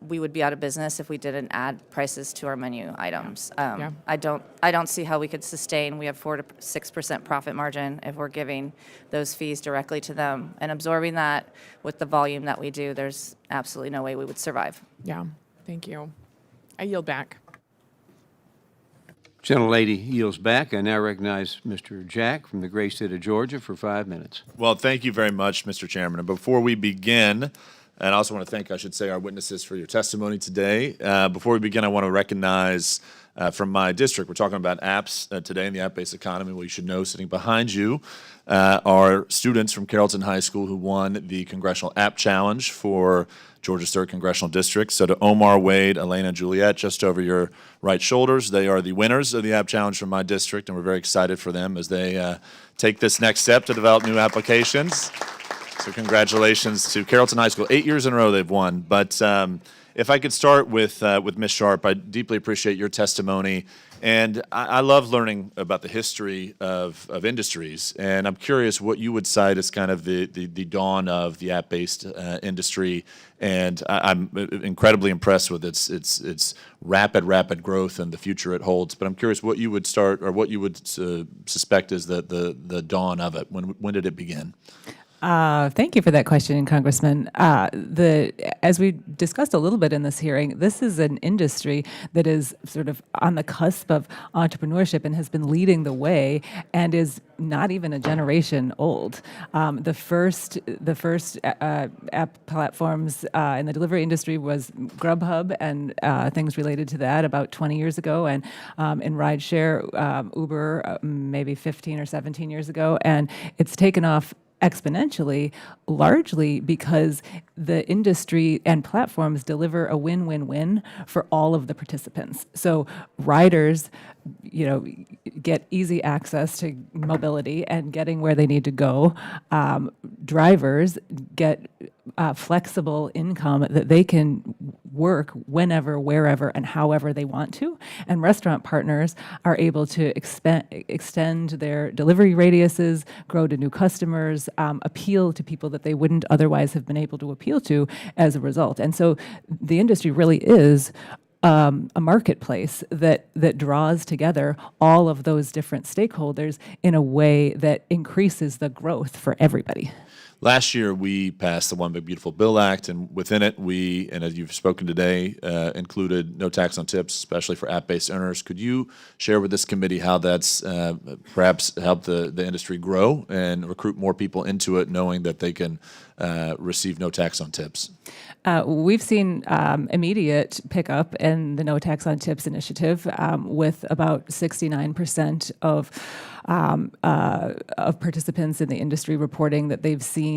we would be out of business if we didn't add prices to our menu items. I don't see how we could sustain. We have 4 to 6% profit margin if we're giving those fees directly to them and absorbing that with the volume that we do. There's absolutely no way we would survive. Yeah, thank you. I yield back. Gentlelady yields back. I now recognize Mr. Jack from the great state of Georgia for 5 minutes. Well, thank you very much, Mr. Chairman. And before we begin, and I also want to thank, I should say, our witnesses for your testimony today. Before we begin, I want to recognize from my district, we're talking about apps today in the app-based economy. Well, you should know, sitting behind you are students from Carrollton High School who won the Congressional App Challenge for Georgia's 3rd Congressional District. So to Omar, Wade, Elaine, and Juliet, just over your right shoulders, they are the winners of the App Challenge from my district, and we're very excited for them as they take this next step to develop new applications. So congratulations to Carrollton High School. 8 years in a row they've won. But if I could start with Ms. Sharp, I deeply appreciate your testimony. And I love learning about the history of industries. And I'm curious what you would cite as kind of the dawn of the app-based industry. And I'm incredibly impressed with its rapid growth and the future it holds. But I'm curious what you would start, or what you would suspect is the dawn of it. When did it begin? Thank you for that question, Congressman. As we discussed a little bit in this hearing, this is an industry that is sort of on the cusp of entrepreneurship and has been leading the way and is not even a generation old. The first app platforms in the delivery industry was Grubhub and things related to that about 20 years ago, and in rideshare, Uber maybe 15 or 17 years ago, and it's taken off exponentially, largely because the industry and platforms deliver a win-win-win for all of the participants. So riders, get easy access to mobility and getting where they need to go. Drivers get flexible income that they can work whenever, wherever, and however they want to. And restaurant partners are able to extend their delivery radiuses, grow to new customers, appeal to people that they wouldn't otherwise have been able to appeal to as a result. And so the industry really is a marketplace that draws together all of those different stakeholders in a way that increases the growth for everybody. Last year, we passed the One Big Beautiful Bill Act, and within it, and as you've spoken today, included no tax on tips, especially for app-based earners. Could you share with this committee how that's perhaps helped the industry grow and recruit more people into it, knowing that they can receive no tax on tips? We've seen immediate pickup in the No Tax on Tips initiative, with about 69% of participants in the industry reporting that they've seen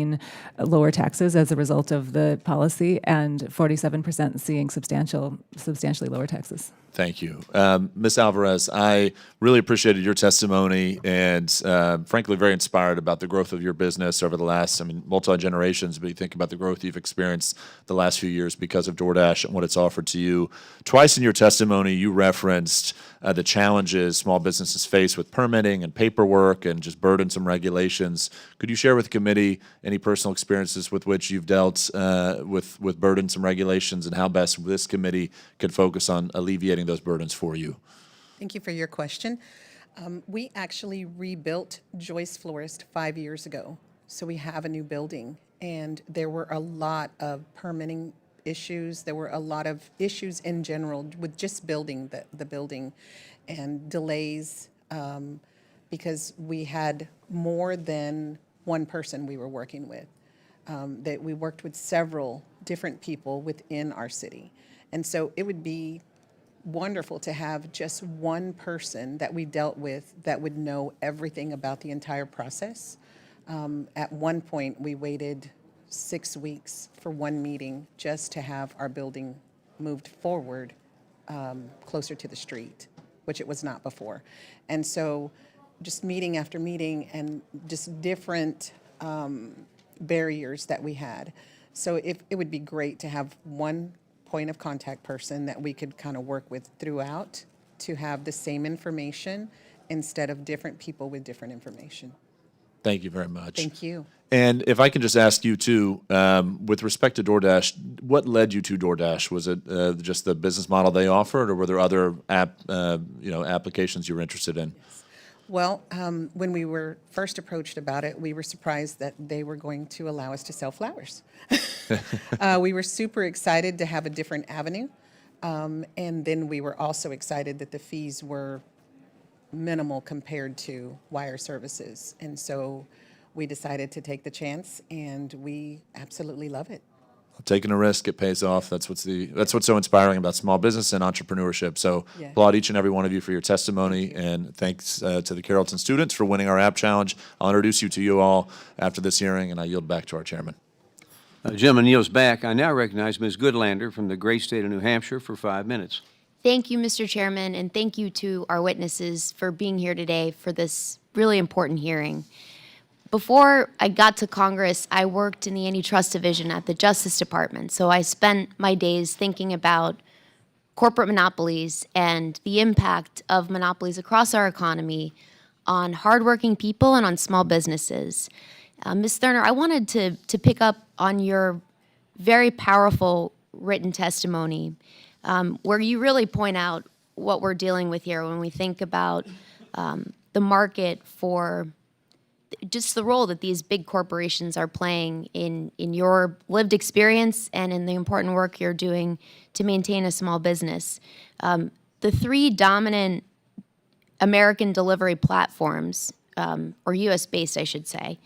lower taxes as a result of the policy, and 47% seeing substantially lower taxes. Thank you. Ms. Alvarez, I really appreciated your testimony and frankly very inspired about the growth of your business over the last, multi-generations, but you think about the growth you've experienced the last few years because of DoorDash and what it's offered to you. Twice in your testimony, you referenced the challenges small businesses face with permitting and paperwork and just burdensome regulations. Could you share with the committee any personal experiences with which you've dealt with burdensome regulations and how best this committee could focus on alleviating those burdens for you? Thank you for your question. We actually rebuilt Joyce Florist 5 years ago. So we have a new building, and there were a lot of permitting issues. There were a lot of issues in general with just building the building, and delays because we had more than one person we were working with. That we worked with several different people within our city. And so it would be wonderful to have just one person that we dealt with that would know everything about the entire process. At one point, we waited 6 weeks for one meeting just to have our building moved forward closer to the street, which it was not before. And so just meeting after meeting and just different barriers that we had. So it would be great to have one point of contact person that we could kind of work with throughout to have the same information instead of different people with different information. Thank you very much. Thank you. And if I can just ask you too, with respect to DoorDash, what led you to DoorDash? Was it just the business model they offered, or were there other applications you were interested in? Well, when we were first approached about it, we were surprised that they were going to allow us to sell flowers. We were super excited to have a different avenue. And then we were also excited that the fees were minimal compared to wire services. And so we decided to take the chance, and we absolutely love it. Taking a risk, it pays off. That's what's so inspiring about small business and entrepreneurship. So applaud each and every one of you for your testimony, and thanks to the Carrollton students for winning our app challenge. I'll introduce you to you all after this hearing, and I yield back to our chairman. The gentleman yields back. I now recognize Ms. Goodlander from the great state of New Hampshire for 5 minutes. Thank you, Mr. Chairman, and thank you to our witnesses for being here today for this really important hearing. Before I got to Congress, I worked in the antitrust division at the Justice Department, so I spent my days thinking about corporate monopolies and the impact of monopolies across our economy on hardworking people and on small businesses. Ms. Thurnher, I wanted to pick up on your very powerful written testimony, where you really point out what we're dealing with here when we think about the market for just the role that these big corporations are playing in your lived experience and in the important work you're doing to maintain a small business. The three dominant American delivery platforms, or US-based, I should say,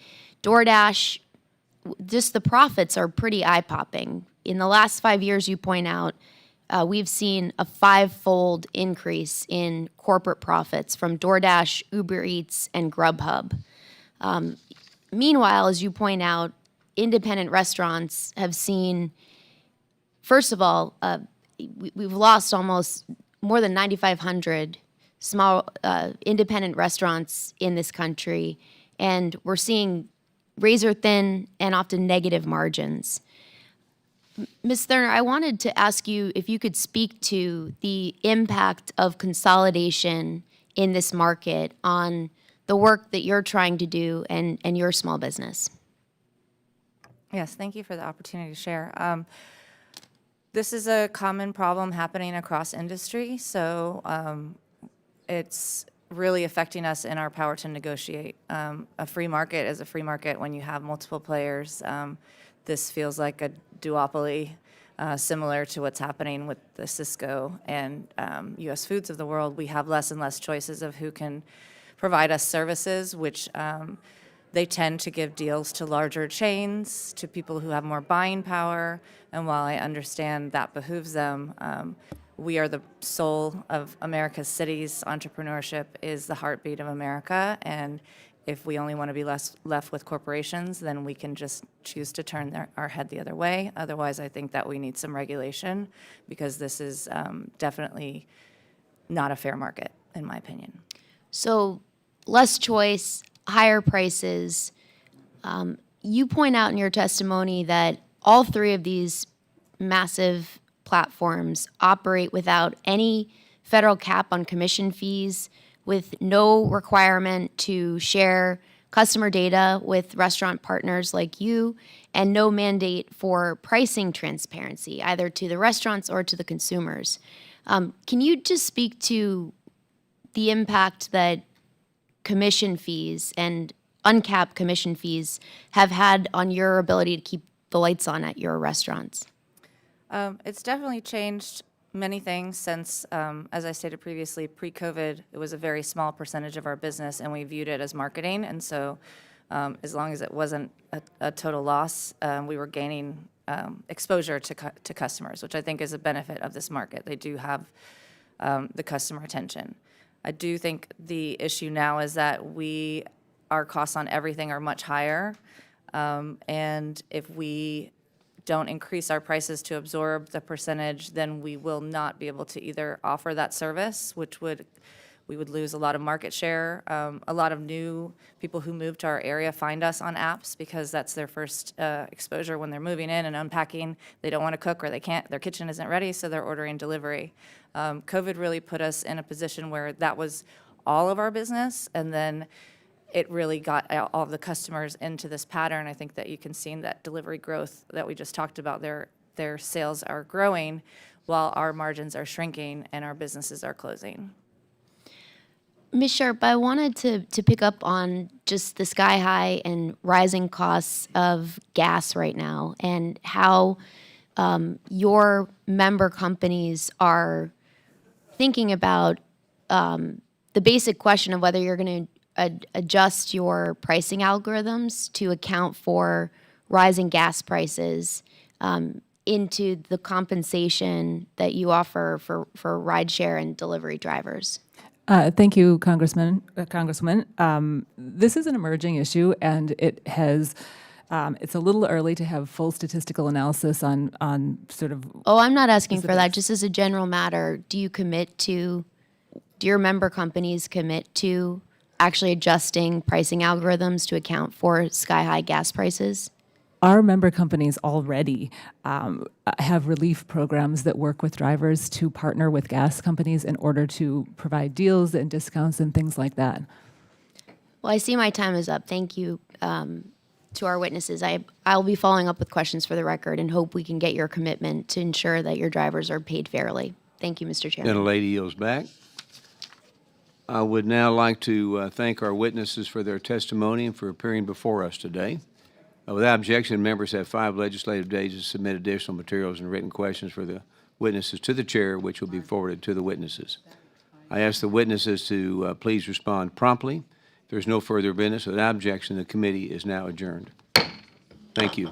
DoorDash, just the profits are pretty eye-popping. In the last 5 years, you point out, we've seen a 5-fold increase in corporate profits from DoorDash, Uber Eats, and Grubhub. Meanwhile, as you point out, independent restaurants have seen, first of all, we've lost almost more than 9,500 small independent restaurants in this country, and we're seeing razor-thin and often negative margins. Ms. Thurnher, I wanted to ask you if you could speak to the impact of consolidation in this market on the work that you're trying to do and your small business. Yes, thank you for the opportunity to share. This is a common problem happening across industry, so it's really affecting us in our power to negotiate. A free market is a free market when you have multiple players. This feels like a duopoly, similar to what's happening with the Cisco and US Foods of the world. We have less and less choices of who can provide us services, which they tend to give deals to larger chains, to people who have more buying power. And while I understand that behooves them, we are the soul of America's cities. Entrepreneurship is the heartbeat of America. And if we only want to be left with corporations, then we can just choose to turn our head the other way. Otherwise, I think that we need some regulation, because this is definitely not a fair market, in my opinion. So less choice, higher prices. You point out in your testimony that all three of these massive platforms operate without any federal cap on commission fees, with no requirement to share customer data with restaurant partners like you, and no mandate for pricing transparency, either to the restaurants or to the consumers. Can you just speak to the impact that commission fees and uncapped commission fees have had on your ability to keep the lights on at your restaurants? It's definitely changed many things since, as I stated previously, pre-COVID, it was a very small percentage of our business, and we viewed it as marketing. And so as long as it wasn't a total loss, we were gaining exposure to customers, which I think is a benefit of this market. They do have the customer attention. I do think the issue now is that our costs on everything are much higher. And if we don't increase our prices to absorb the percentage, then we will not be able to either offer that service, which we would lose a lot of market share. A lot of new people who move to our area find us on apps because that's their first exposure when they're moving in and unpacking. They don't want to cook, or they can't, their kitchen isn't ready, so they're ordering delivery. COVID really put us in a position where that was all of our business, and then it really got all of the customers into this pattern. I think that you can see in that delivery growth that we just talked about, their sales are growing while our margins are shrinking and our businesses are closing. Ms. Sharp, I wanted to pick up on just the sky high and rising costs of gas right now, and how your member companies are thinking about the basic question of whether you're going to adjust your pricing algorithms to account for rising gas prices into the compensation that you offer for rideshare and delivery drivers. Thank you, Congresswoman. This is an emerging issue, and it has. It's a little early to have full statistical analysis on sort of. Oh, I'm not asking for that. Just as a general matter, do your member companies commit to actually adjusting pricing algorithms to account for sky-high gas prices? Our member companies already have relief programs that work with drivers to partner with gas companies in order to provide deals and discounts and things like that. Well, I see my time is up. Thank you to our witnesses. I'll be following up with questions for the record and hope we can get your commitment to ensure that your drivers are paid fairly. Thank you, Mr. Chairman. Then a lady yields back. I would now like to thank our witnesses for their testimony and for appearing before us today. Without objection, members have 5 legislative days to submit additional materials and written questions for the witnesses to the chair, which will be forwarded to the witnesses. I ask the witnesses to please respond promptly. If there's no further business, without objection, the committee is now adjourned. Thank you.